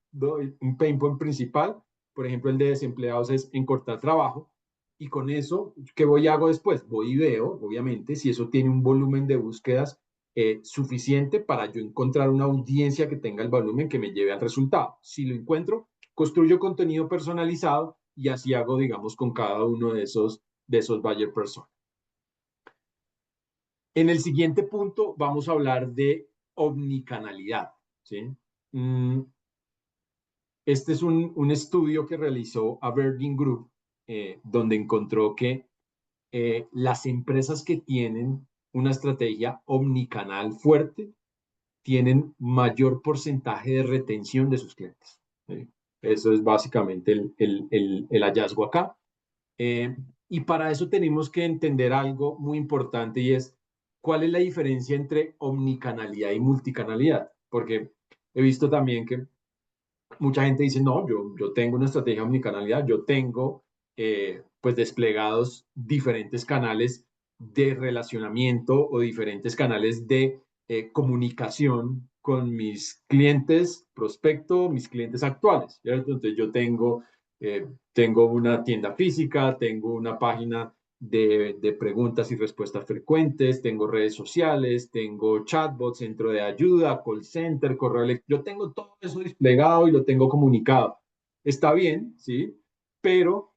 point principal. Por ejemplo, el de desempleados es encortar trabajo. Y con eso, ¿qué voy y hago después? Voy y veo, obviamente, si eso tiene un volumen de búsquedas suficiente para yo encontrar una audiencia que tenga el volumen que me lleve al resultado. Si lo encuentro, construyo contenido personalizado y así hago, digamos, con cada uno de esos buyer personas. En el siguiente punto vamos a hablar de omnicanalidad, ¿sí? Este es un estudio que realizó a Virgin Group, donde encontró que las empresas que tienen una estrategia omnicanal fuerte tienen mayor porcentaje de retención de sus clientes, ¿sí? Eso es básicamente el hallazgo acá. Y para eso tenemos que entender algo muy importante y es cuál es la diferencia entre omnicanalidad y multicanalidad. Porque he visto también que mucha gente dice, no, yo tengo una estrategia de omnicanalidad, yo tengo pues desplegados diferentes canales de relacionamiento o diferentes canales de comunicación con mis clientes prospecto, mis clientes actuales, ¿cierto? Entonces yo tengo una tienda física, tengo una página de preguntas y respuestas frecuentes, tengo redes sociales, tengo chatbots, centro de ayuda, call center, correo electrónico. Yo tengo todo eso desplegado y lo tengo comunicado. Está bien, ¿sí? Pero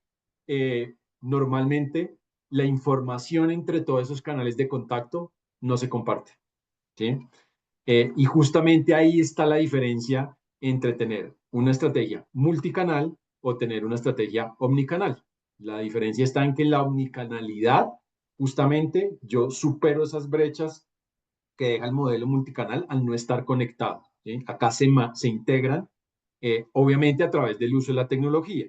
normalmente la información entre todos esos canales de contacto no se comparte, ¿sí? Y justamente ahí está la diferencia entre tener una estrategia multicanal o tener una estrategia omnicanal. La diferencia está en que en la omnicanalidad, justamente yo supero esas brechas que deja el modelo multicanal al no estar conectado, ¿sí? Acá se integran, obviamente a través del uso de la tecnología.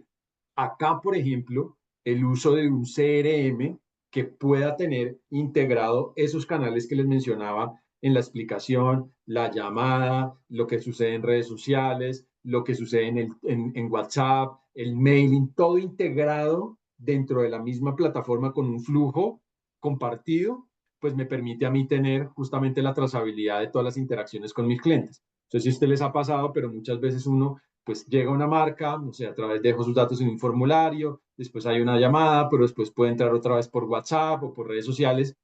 Acá, por ejemplo, el uso de un CRM que pueda tener integrado esos canales que les mencionaba en la explicación, la llamada, lo que sucede en redes sociales, lo que sucede en WhatsApp, el mailing, todo integrado dentro de la misma plataforma con un flujo compartido, pues me permite a mí tener justamente la trazabilidad de todas las interacciones con mis clientes. Entonces, si a usted les ha pasado, pero muchas veces uno pues llega a una marca, no sé, a través dejo sus datos en un formulario, después hay una llamada, pero después puede entrar otra vez por WhatsApp o por redes sociales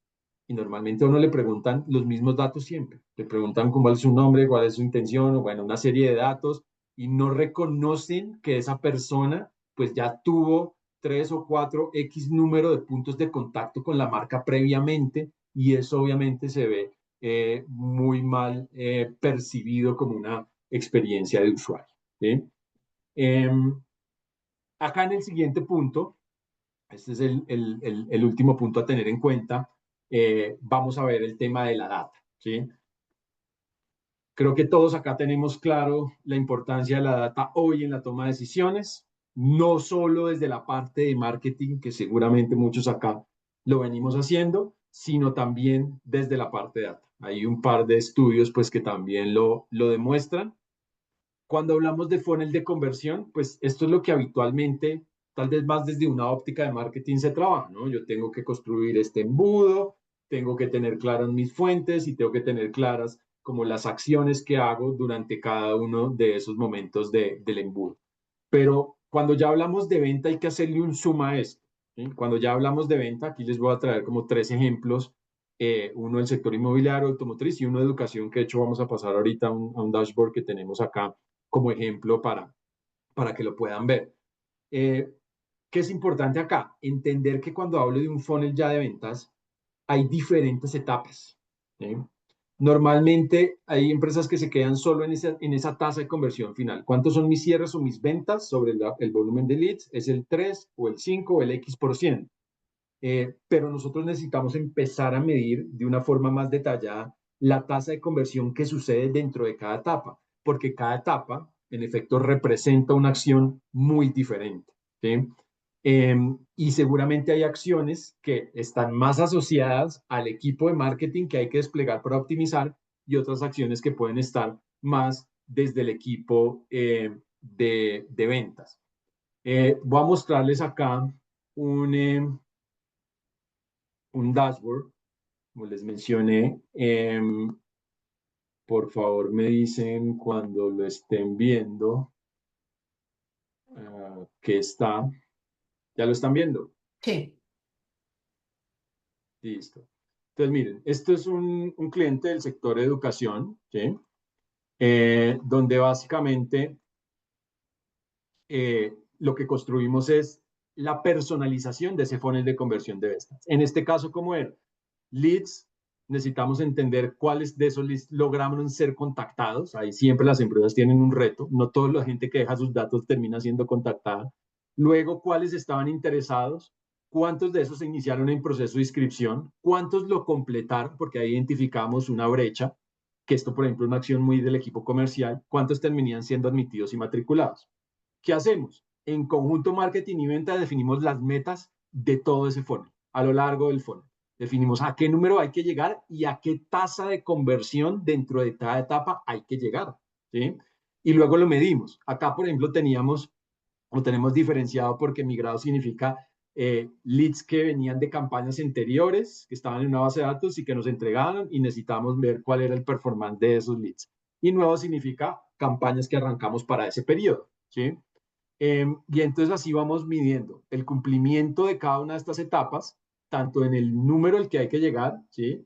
y normalmente a uno le preguntan los mismos datos siempre. Le preguntan cuál es su nombre, cuál es su intención, o bueno, una serie de datos y no reconocen que esa persona pues ya tuvo 3 o 4 X número de puntos de contacto con la marca previamente y eso obviamente se ve muy mal percibido como una experiencia de usuario, ¿sí? Acá en el siguiente punto, este es el último punto a tener en cuenta, vamos a ver el tema de la data, ¿sí? Creo que todos acá tenemos claro la importancia de la data hoy en la toma de decisiones, no solo desde la parte de marketing, que seguramente muchos acá lo venimos haciendo, sino también desde la parte de data. Hay un par de estudios pues que también lo demuestran. Cuando hablamos de funnel de conversión, pues esto es lo que habitualmente, tal vez más desde una óptica de marketing se trabaja, ¿no? Yo tengo que construir este embudo, tengo que tener claras mis fuentes y tengo que tener claras como las acciones que hago durante cada uno de esos momentos del embudo. Pero cuando ya hablamos de venta hay que hacerle un zoom a esto, ¿sí? Cuando ya hablamos de venta, aquí les voy a traer como 3 ejemplos, uno del sector inmobiliario, automotriz y uno de educación, que de hecho vamos a pasar ahorita a un dashboard que tenemos acá como ejemplo para que lo puedan ver. ¿Qué es importante acá? Entender que cuando hablo de un funnel ya de ventas, hay diferentes etapas, ¿sí? Normalmente hay empresas que se quedan solo en esa tasa de conversión final. ¿Cuántos son mis cierres o mis ventas sobre el volumen de leads? ¿Es el 3 o el 5 o el X%? Pero nosotros necesitamos empezar a medir de una forma más detallada la tasa de conversión que sucede dentro de cada etapa, porque cada etapa, en efecto, representa una acción muy diferente, ¿sí? Y seguramente hay acciones que están más asociadas al equipo de marketing que hay que desplegar para optimizar y otras acciones que pueden estar más desde el equipo de ventas. Voy a mostrarles acá un, un dashboard, como les mencioné. Por favor, me dicen cuando lo estén viendo que está. ¿Ya lo están viendo? Sí. Listo. Entonces, miren, esto es un cliente del sector de educación, ¿sí? Donde básicamente lo que construimos es la personalización de ese funnel de conversión de ventas. En este caso, ¿cómo era? Leads, necesitamos entender cuáles de esos leads lograron ser contactados. Ahí siempre las empresas tienen un reto. No toda la gente que deja sus datos termina siendo contactada. Luego, cuáles estaban interesados, cuántos de esos se iniciaron en proceso de inscripción, cuántos lo completaron, porque ahí identificamos una brecha, que esto, por ejemplo, es una acción muy del equipo comercial, cuántos terminan siendo admitidos y matriculados. ¿Qué hacemos? En conjunto marketing y venta definimos las metas de todo ese funnel, a lo largo del funnel. Definimos a qué número hay que llegar y a qué tasa de conversión dentro de cada etapa hay que llegar, ¿sí? Y luego lo medimos. Acá, por ejemplo, tenemos diferenciado porque migrado significa leads que venían de campañas anteriores, que estaban en una base de datos y que nos entregaron y necesitamos ver cuál era el performance de esos leads. Y nuevo significa campañas que arrancamos para ese periodo, ¿sí? Y entonces así vamos midiendo el cumplimiento de cada una de estas etapas, tanto en el número al que hay que llegar, ¿sí?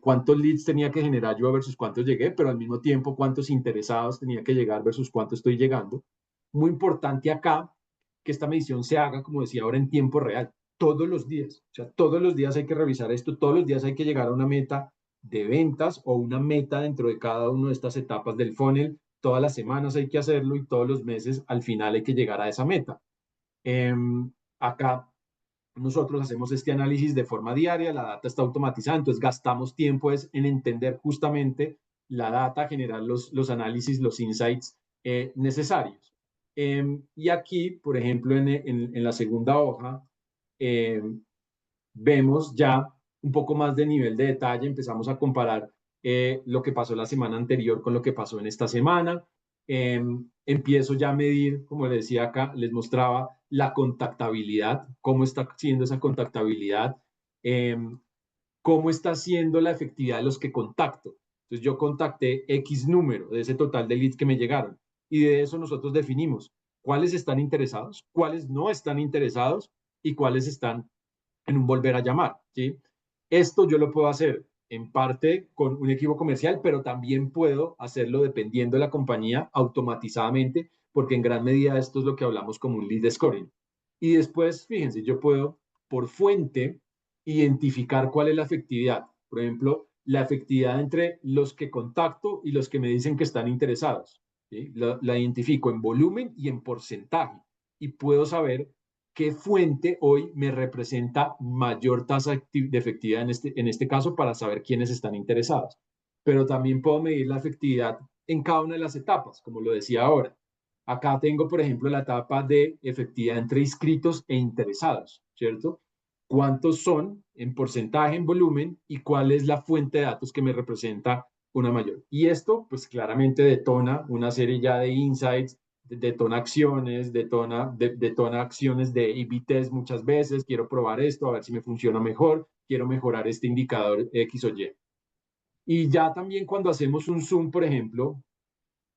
Cuántos leads tenía que generar yo versus cuántos llegué, pero al mismo tiempo cuántos interesados tenía que llegar versus cuántos estoy llegando. Muy importante acá que esta medición se haga, como decía ahora, en tiempo real, todos los días. O sea, todos los días hay que revisar esto, todos los días hay que llegar a una meta de ventas o una meta dentro de cada una de estas etapas del funnel. Todas las semanas hay que hacerlo y todos los meses al final hay que llegar a esa meta. Acá nosotros hacemos este análisis de forma diaria, la data está automatizada, entonces gastamos tiempo en entender justamente la data, generar los análisis, los insights necesarios. Y aquí, por ejemplo, en la segunda hoja, vemos ya un poco más de nivel de detalle, empezamos a comparar lo que pasó la semana anterior con lo que pasó en esta semana. Empiezo ya a medir, como les decía acá, les mostraba la contactabilidad, cómo está siendo esa contactabilidad, cómo está siendo la efectividad de los que contacto. Entonces yo contacté X número de ese total de leads que me llegaron y de eso nosotros definimos cuáles están interesados, cuáles no están interesados y cuáles están en un volver a llamar, ¿sí? Esto yo lo puedo hacer en parte con un equipo comercial, pero también puedo hacerlo dependiendo de la compañía automatizadamente, porque en gran medida esto es lo que hablamos como un lead scoring. Y después, fíjense, yo puedo por fuente identificar cuál es la efectividad. Por ejemplo, la efectividad entre los que contacto y los que me dicen que están interesados, ¿sí? La identifico en volumen y en porcentaje y puedo saber qué fuente hoy me representa mayor tasa de efectividad en este caso para saber quiénes están interesados. Pero también puedo medir la efectividad en cada una de las etapas, como lo decía ahora. Acá tengo, por ejemplo, la etapa de efectividad entre inscritos e interesados, ¿cierto? cuántos son en porcentaje, en volumen, y cuál es la fuente de datos que me representa una mayor. Y esto, pues claramente detona una serie ya de insights, detona acciones, detona acciones de A/B test muchas veces. Quiero probar esto, a ver si me funciona mejor, quiero mejorar este indicador X o Y. Y ya también cuando hacemos un zoom, por ejemplo,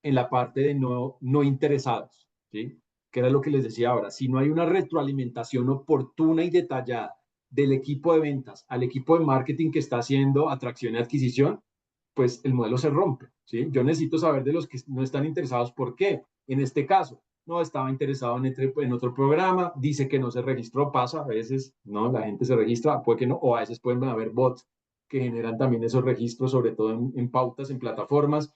en la parte de no interesados, ¿sí? Que era lo que les decía ahora. Si no hay una retroalimentación oportuna y detallada del equipo de ventas al equipo de marketing que está haciendo atracción y adquisición, pues el modelo se rompe, ¿sí? Yo necesito saber de los que no están interesados por qué. En este caso, no estaba interesado en otro programa, dice que no se registró, pasa a veces, ¿no? La gente se registra, puede que no, o a veces pueden haber bots que generan también esos registros, sobre todo en pautas, en plataformas.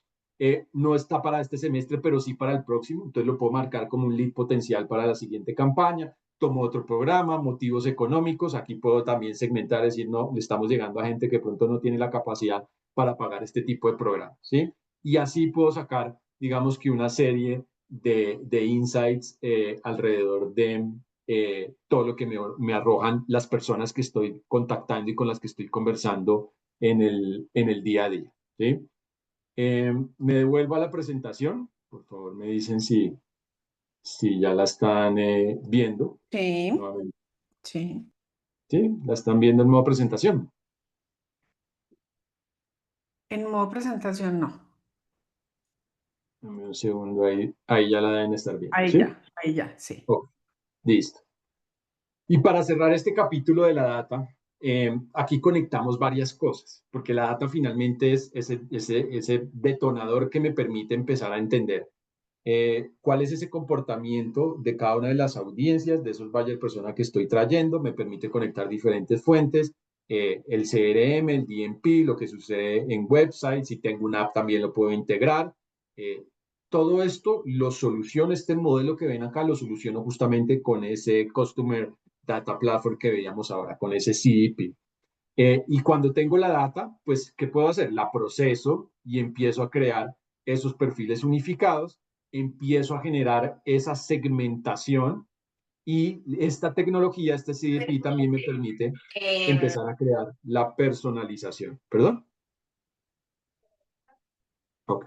No está para este semestre, pero sí para el próximo, entonces lo puedo marcar como un lead potencial para la siguiente campaña. Tomo otro programa, motivos económicos, aquí puedo también segmentar, decir, no, le estamos llegando a gente que pronto no tiene la capacidad para pagar este tipo de programas, ¿sí? Y así puedo sacar, digamos que una serie de insights alrededor de todo lo que me arrojan las personas que estoy contactando y con las que estoy conversando en el día a día, ¿sí? Me devuelvo a la presentación. Por favor, me dicen si ya la están viendo Sí, nuevamente. sí. ¿Sí? La están viendo en nueva presentación. En modo presentación no. Dame un segundo ahí. Ahí ya la deben estar viendo. ¿Sí? Ahí ya, sí. Oh, listo. Y para cerrar este capítulo de la data, aquí conectamos varias cosas, porque la data finalmente es ese detonador que me permite empezar a entender cuál es ese comportamiento de cada una de las audiencias, de esos buyer persona que estoy trayendo, me permite conectar diferentes fuentes, el CRM, el DMP, lo que sucede en websites, si tengo una app también lo puedo integrar. Eh, Todo esto lo soluciono, este modelo que ven acá, lo soluciono justamente con ese Customer Data Platform que veíamos ahora, con ese CDP. Y cuando tengo la data, pues, ¿qué puedo hacer? La proceso y empiezo a crear esos perfiles unificados, empiezo a generar esa segmentación y esta tecnología, este CDP también me permite empezar a crear la personalización. ¿Perdón? Ok.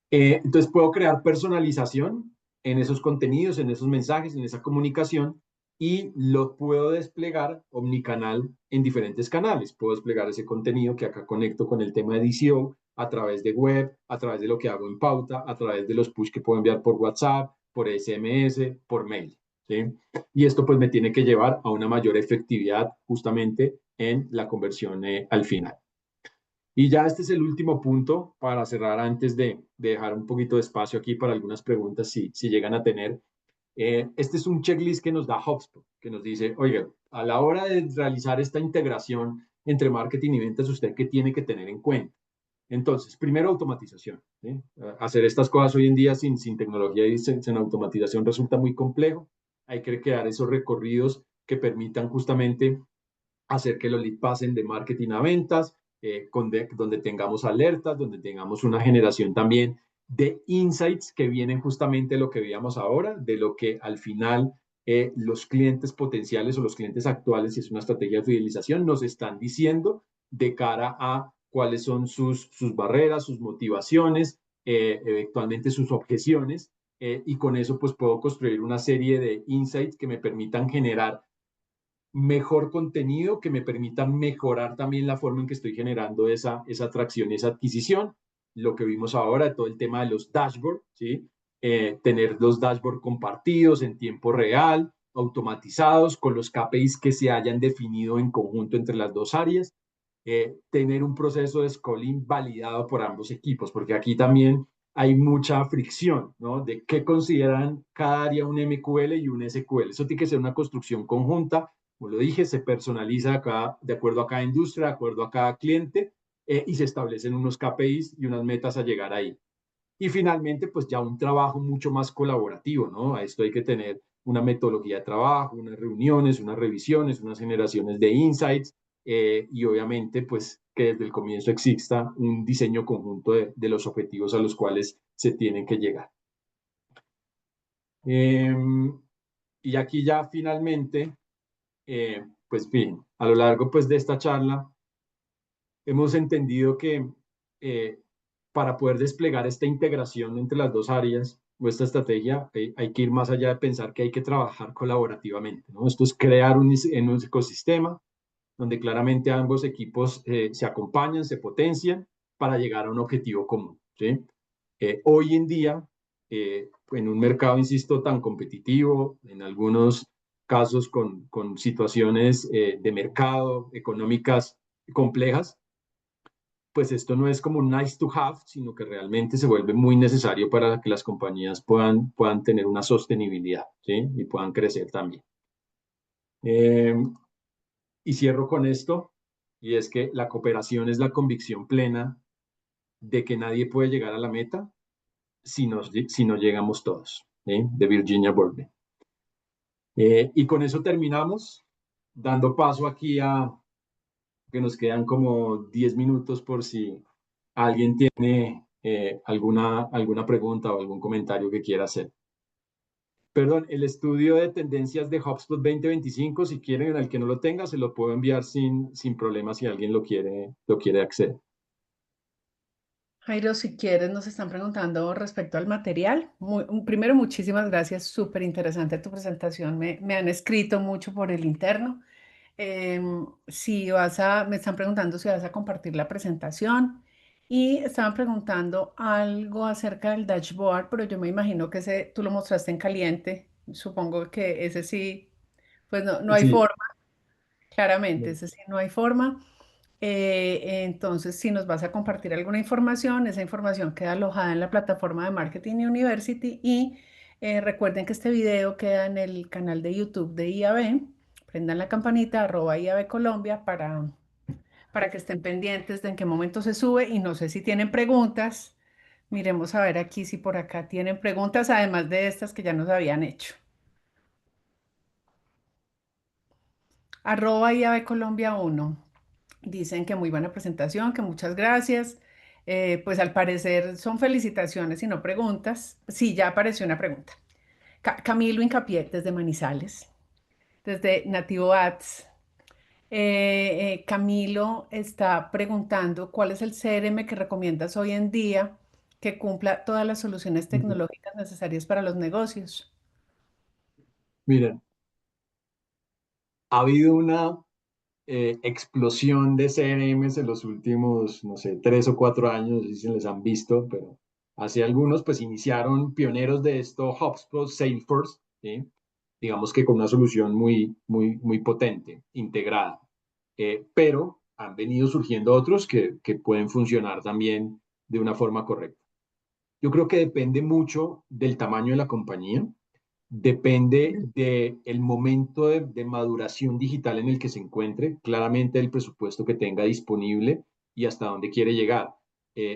Entonces puedo crear personalización en esos contenidos, en esos mensajes, en esa comunicación y lo puedo desplegar omnicanal en diferentes canales. Puedo desplegar ese contenido que acá conecto con el tema de SEO a través de web, a través de lo que hago en pauta, a través de los push que puedo enviar por WhatsApp, por SMS, por mail. ¿Sí? Y esto pues me tiene que llevar a una mayor efectividad justamente en la conversión al final. Y ya este es el último punto para cerrar antes de dejar un poquito de espacio aquí para algunas preguntas si llegan a tener. Este es un checklist que nos da HubSpot, que nos dice, oiga, a la hora de realizar esta integración entre marketing y ventas, ¿usted qué tiene que tener en cuenta? Entonces, primero, automatización. ¿Sí? Hacer estas cosas hoy en día sin tecnología y sin automatización resulta muy complejo. Hay que crear esos recorridos que permitan justamente hacer que los leads pasen de marketing a ventas, donde tengamos alertas, donde tengamos una generación también de insights que vienen justamente de lo que veíamos ahora, de lo que al final los clientes potenciales o los clientes actuales, si es una estrategia de fidelización, nos están diciendo de cara a cuáles son sus barreras, sus motivaciones, eventualmente sus objeciones, y con eso pues puedo construir una serie de insights que me permitan generar mejor contenido que me permita mejorar también la forma en que estoy generando esa atracción y esa adquisición. Lo que vimos ahora, todo el tema de los dashboards, ¿sí? Tener los dashboards compartidos en tiempo real, automatizados, con los KPIs que se hayan definido en conjunto entre las dos áreas. Tener un proceso de scaling validado por ambos equipos, porque aquí también hay mucha fricción, ¿no? De qué consideran cada área un MQL y un SQL. Eso tiene que ser una construcción conjunta. Como lo dije, se personaliza acá, de acuerdo a cada industria, de acuerdo a cada cliente, y se establecen unos KPIs y unas metas a llegar ahí. Y finalmente, pues ya un trabajo mucho más colaborativo, ¿no? A esto hay que tener una metodología de trabajo, unas reuniones, unas revisiones, unas generaciones de insights, y obviamente, pues que desde el comienzo exista un diseño conjunto de los objetivos a los cuales se tienen que llegar. Y aquí ya finalmente Pues bien, a lo largo pues de esta charla hemos entendido que eh, para poder desplegar esta integración entre las dos áreas o esta estrategia, hay que ir más allá de pensar que hay que trabajar colaborativamente, ¿no? Esto es crear en un ecosistema donde claramente ambos equipos se acompañan, se potencian para llegar a un objetivo común, ¿sí? Hoy en día, en un mercado, insisto, tan competitivo, en algunos casos con situaciones de mercado económicas complejas, pues esto no es como un nice to have, sino que realmente se vuelve muy necesario para que las compañías puedan tener una sostenibilidad, ¿sí? Y puedan crecer también. Y cierro con esto, y es que la cooperación es la convicción plena de que nadie puede llegar a la meta si no llegamos todos, ¿sí? De Virginia Woolf. Y con eso terminamos, dando paso aquí a que nos quedan como 10 minutos por si alguien tiene alguna pregunta o algún comentario que quiera hacer. Perdón, el estudio de tendencias de HubSpot 2025, si quieren, en el que no lo tenga, se lo puedo enviar sin problema si alguien lo quiere acceder. Jairo, si quieres, nos están preguntando respecto al material. Primero, muchísimas gracias, súper interesante tu presentación. Me han escrito mucho por el interno. Si me están preguntando si vas a compartir la presentación y estaban preguntando algo acerca del dashboard, pero yo me imagino que ese tú lo mostraste en caliente. Supongo que ese sí, pues no hay Sí, forma, claramente, ese sí no hay forma. Entonces, si nos vas a compartir alguna información, esa información queda alojada en la plataforma de Marketing University y recuerden que este video queda en el canal de YouTube de IAB. Prendan la campanita, @IAB Colombia para que estén pendientes de en qué momento se sube y no sé si tienen preguntas. Miremos a ver aquí si por acá tienen preguntas, además de estas que ya nos habían hecho. @IAB Colombia 1. Dicen que muy buena presentación, que muchas gracias. Pues al parecer son felicitaciones y no preguntas. Sí, ya apareció una pregunta. Camilo Incapié desde Manizales, desde Nativo Ads. Camilo está preguntando cuál es el CRM que recomiendas hoy en día que cumpla todas las soluciones tecnológicas necesarias para los negocios. miren, ha habido una explosión de CRMs en los últimos, no sé, 3 o 4 años, no sé si se les han visto, pero hace algunos, pues iniciaron pioneros de esto, HubSpot, Salesforce, ¿sí? Digamos que con una solución muy potente, integrada. Pero han venido surgiendo otros que pueden funcionar también de una forma correcta. Yo creo que depende mucho del tamaño de la compañía, depende del momento de maduración digital en el que se encuentre, claramente el presupuesto que tenga disponible y hasta dónde quiere llegar.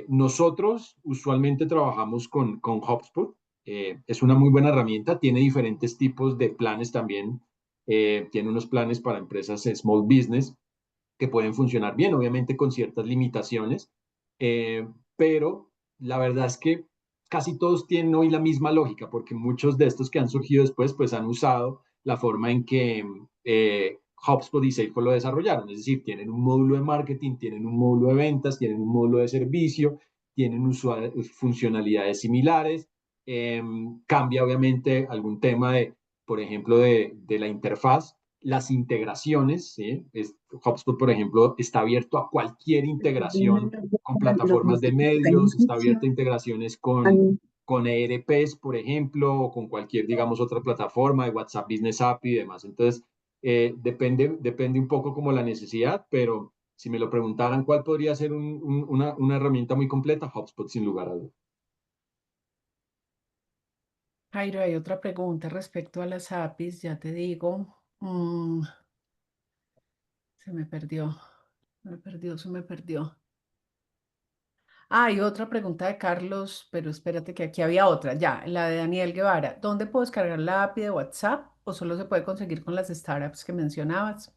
Nosotros usualmente trabajamos con HubSpot. Es una muy buena herramienta, tiene diferentes tipos de planes también. Tiene unos planes para empresas small business que pueden funcionar bien, obviamente con ciertas limitaciones, pero la verdad es que casi todos tienen hoy la misma lógica, porque muchos de estos que han surgido después, pues han usado la forma en que HubSpot y Salesforce lo desarrollaron, es decir, tienen un módulo de marketing, tienen un módulo de ventas, tienen un módulo de servicio, tienen funcionalidades similares, cambia obviamente algún tema por ejemplo, de la interfaz, las integraciones, ¿sí? HubSpot, por ejemplo, está abierto a cualquier integración con plataformas de medios, está abierto a integraciones con ERPs, por ejemplo, o con cualquier, digamos, otra plataforma de WhatsApp Business API y demás. Entonces, depende un poco como la necesidad, pero si me lo preguntaran cuál podría ser una herramienta muy completa, HubSpot sin lugar a dudas. Jairo, hay otra pregunta respecto a las APIs, ya te digo. Se me perdió, se me perdió. Hay otra pregunta de Carlos, pero espérate que aquí había otra, ya, la de Daniel Guevara. ¿Dónde puedo descargar la API de WhatsApp o solo se puede conseguir con las startups que mencionabas?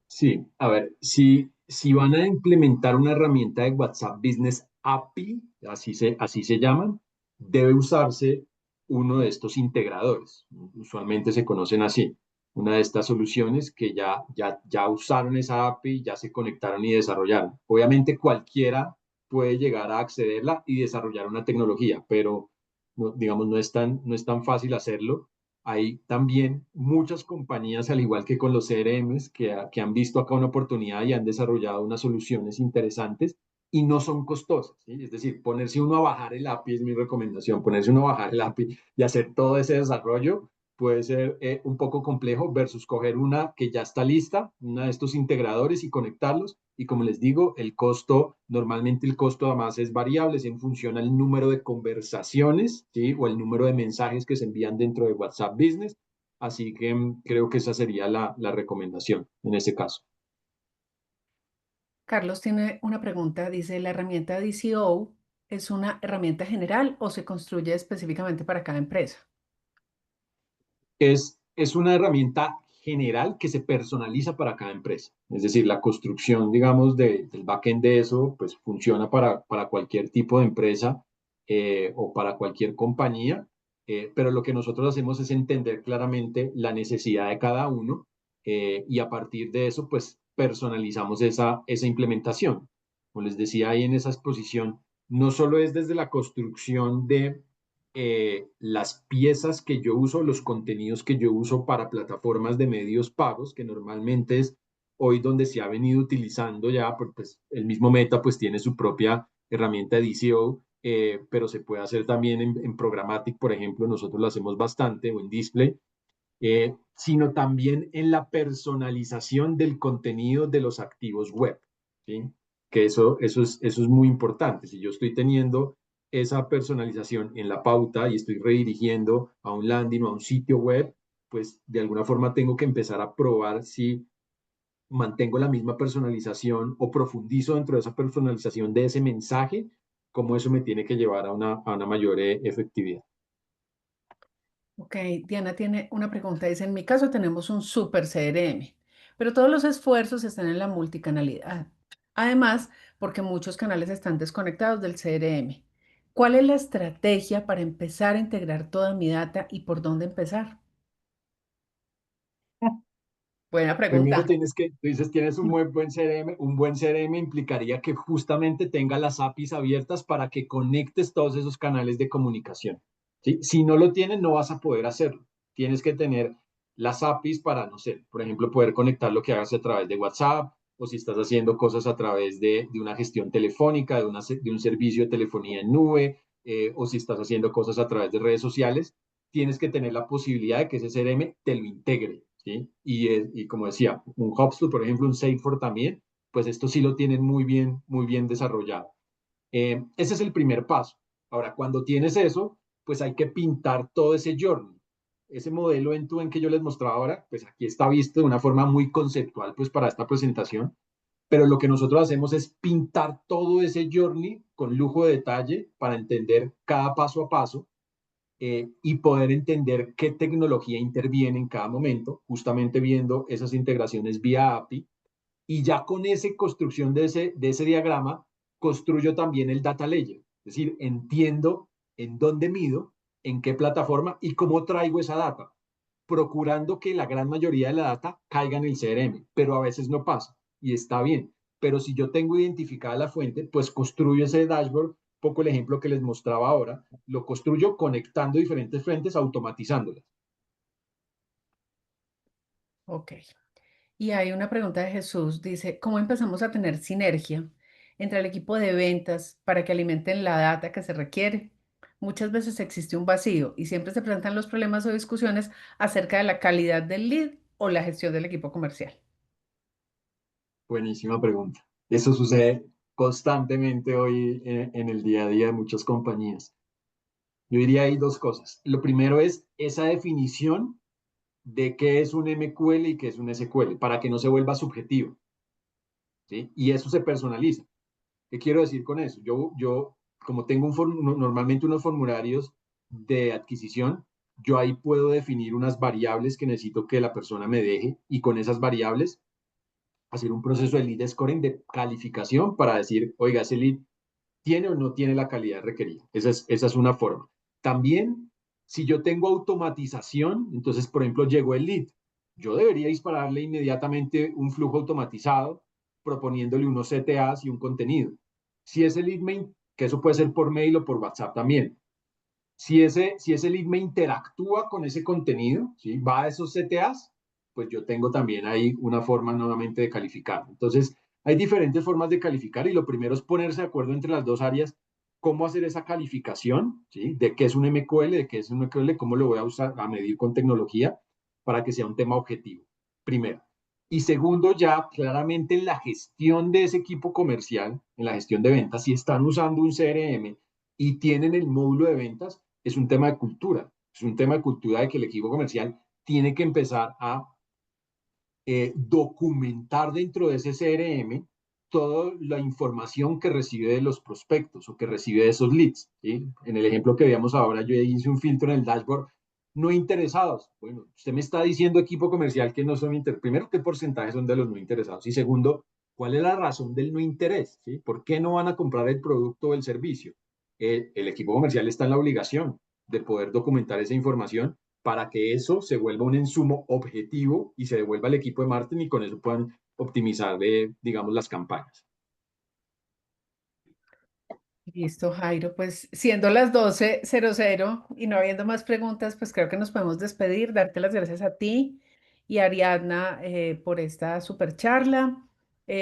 Sí, a ver, si van a implementar una herramienta de WhatsApp Business API, así se llaman, debe usarse uno de estos integradores. Usualmente se conocen así. una de estas soluciones que ya usaron esa API, ya se conectaron y desarrollaron. Obviamente cualquiera puede llegar a accederla y desarrollar una tecnología, pero digamos, no es tan fácil hacerlo. Hay también muchas compañías, al igual que con los CRMs, que han visto acá una oportunidad y han desarrollado unas soluciones interesantes y no son costosas, ¿sí? Es decir, ponerse uno a bajar el API es mi recomendación, ponerse uno a bajar el API y hacer todo ese desarrollo puede ser un poco complejo versus coger una que ya está lista, una de estos integradores y conectarlos. Y como les digo, normalmente el costo además es variable, es en función al número de conversaciones, ¿sí? O el número de mensajes que se envían dentro de WhatsApp Business. Así que creo que esa sería la recomendación en ese caso. Carlos tiene una pregunta, dice, ¿la herramienta DCO es una herramienta general o se construye específicamente para cada empresa? Es una herramienta general que se personaliza para cada empresa. Es decir, la construcción, digamos, del backend de eso, pues funciona para cualquier tipo de empresa o para cualquier compañía, pero lo que nosotros hacemos es entender claramente la necesidad de cada uno y a partir de eso, pues personalizamos esa implementación. Como les decía ahí en esa exposición, no solo es desde la construcción de las piezas que yo uso, los contenidos que yo uso para plataformas de medios pagos, que normalmente es hoy donde se ha venido utilizando ya, pues el mismo Meta pues tiene su propia herramienta de DCO, pero se puede hacer también en Programmatic, por ejemplo, nosotros lo hacemos bastante, o en Display, sino también en la personalización del contenido de los activos web, ¿sí? Que eso es muy importante. Si yo estoy teniendo esa personalización en la pauta y estoy redirigiendo a un landing o a un sitio web, pues de alguna forma tengo que empezar a probar si mantengo la misma personalización o profundizo dentro de esa personalización de ese mensaje, cómo eso me tiene que llevar a una mayor efectividad. Ok, Diana tiene una pregunta, dice, en mi caso tenemos un super CRM, pero todos los esfuerzos están en la multicanalidad. Además, porque muchos canales están desconectados del CRM. ¿Cuál es la estrategia para empezar a integrar toda mi data y por dónde empezar? Buena Primero pregunta. tú dices, tienes un muy buen CRM. Un buen CRM implicaría que justamente tenga las APIs abiertas para que conectes todos esos canales de comunicación, ¿sí? Si no lo tienes, no vas a poder hacerlo. Tienes que tener las APIs para, no sé, por ejemplo, poder conectar lo que hagas a través de WhatsApp o si estás haciendo cosas a través de una gestión telefónica, de un servicio de telefonía en nube, o si estás haciendo cosas a través de redes sociales, tienes que tener la posibilidad de que ese CRM te lo integre, ¿sí? Y como decía, un HubSpot, por ejemplo, un Salesforce también, pues esto sí lo tienen muy bien desarrollado. Ese es el primer paso. Ahora, cuando tienes eso, pues hay que pintar todo ese journey. Ese modelo end-to-end que yo les mostraba ahora, pues aquí está visto de una forma muy conceptual, pues para esta presentación, pero lo que nosotros hacemos es pintar todo ese journey con lujo de detalle para entender cada paso a paso y poder entender qué tecnología interviene en cada momento, justamente viendo esas integraciones vía API. Y ya con esa construcción de ese diagrama, construyo también el data layer. Es decir, entiendo en dónde mido, en qué plataforma y cómo traigo esa data, procurando que la gran mayoría de la data caiga en el CRM, pero a veces no pasa y está bien. Pero si yo tengo identificada la fuente, pues construyo ese dashboard, poco el ejemplo que les mostraba ahora, lo construyo conectando diferentes fuentes, automatizándolas. Ok. Y hay una pregunta de Jesús, dice, ¿cómo empezamos a tener sinergia entre el equipo de ventas para que alimenten la data que se requiere? Muchas veces existe un vacío y siempre se presentan los problemas o discusiones acerca de la calidad del lead o la gestión del equipo comercial. Buenísima pregunta. Eso sucede constantemente hoy en el día a día de muchas compañías. Yo diría ahí dos cosas. Lo primero es esa definición de qué es un MQL y qué es un SQL, para que no se vuelva subjetivo, ¿sí? Y eso se personaliza. ¿Qué quiero decir con eso? Yo como tengo normalmente unos formularios de adquisición, yo ahí puedo definir unas variables que necesito que la persona me deje y con esas variables hacer un proceso de lead scoring de calificación para decir, oiga, ese lead tiene o no tiene la calidad requerida. Esa es una forma. También, si yo tengo automatización, entonces, por ejemplo, llegó el lead. yo debería dispararle inmediatamente un flujo automatizado proponiéndole unos CTAs y un contenido. Si ese lead que eso puede ser por mail o por WhatsApp también. Si ese lead me interactúa con ese contenido, ¿sí? Va a esos CTAs, pues yo tengo también ahí una forma nuevamente de calificar. Entonces, hay diferentes formas de calificar y lo primero es ponerse de acuerdo entre las dos áreas, cómo hacer esa calificación, ¿sí? De qué es un MQL, de qué es un MQL, cómo lo voy a usar, a medir con tecnología para que sea un tema objetivo, primero. Y segundo, ya claramente en la gestión de ese equipo comercial, en la gestión de ventas, si están usando un CRM y tienen el módulo de ventas, es un tema de cultura. Es un tema de cultura de que el equipo comercial tiene que empezar a documentar dentro de ese CRM toda la información que recibe de los prospectos o que recibe de esos leads. ¿Sí? En el ejemplo que veíamos ahora, yo hice un filtro en el dashboard, no interesados. Bueno, usted me está diciendo, equipo comercial, que no son interesados. Primero, ¿qué porcentaje son de los no interesados? Y segundo, ¿cuál es la razón del no interés? ¿Sí? ¿Por qué no van a comprar el producto o el servicio? El equipo comercial está en la obligación de poder documentar esa información para que eso se vuelva un insumo objetivo y se devuelva al equipo de marketing y con eso puedan optimizar, digamos, las campañas. Listo, Jairo. Pues siendo las 12:00 y no habiendo más preguntas, pues creo que nos podemos despedir, darte las gracias a ti y a Ariadna por esta super charla,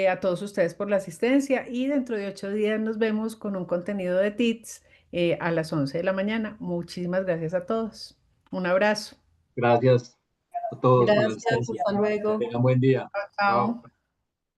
a todos ustedes por la asistencia y dentro de 8 días nos vemos con un contenido de TITS a las 11 de la mañana. Muchísimas gracias a todos. Un abrazo. Gracias a todos por la Gracias, asistencia. hasta Que luego. tengan buen día. Chao. Chao.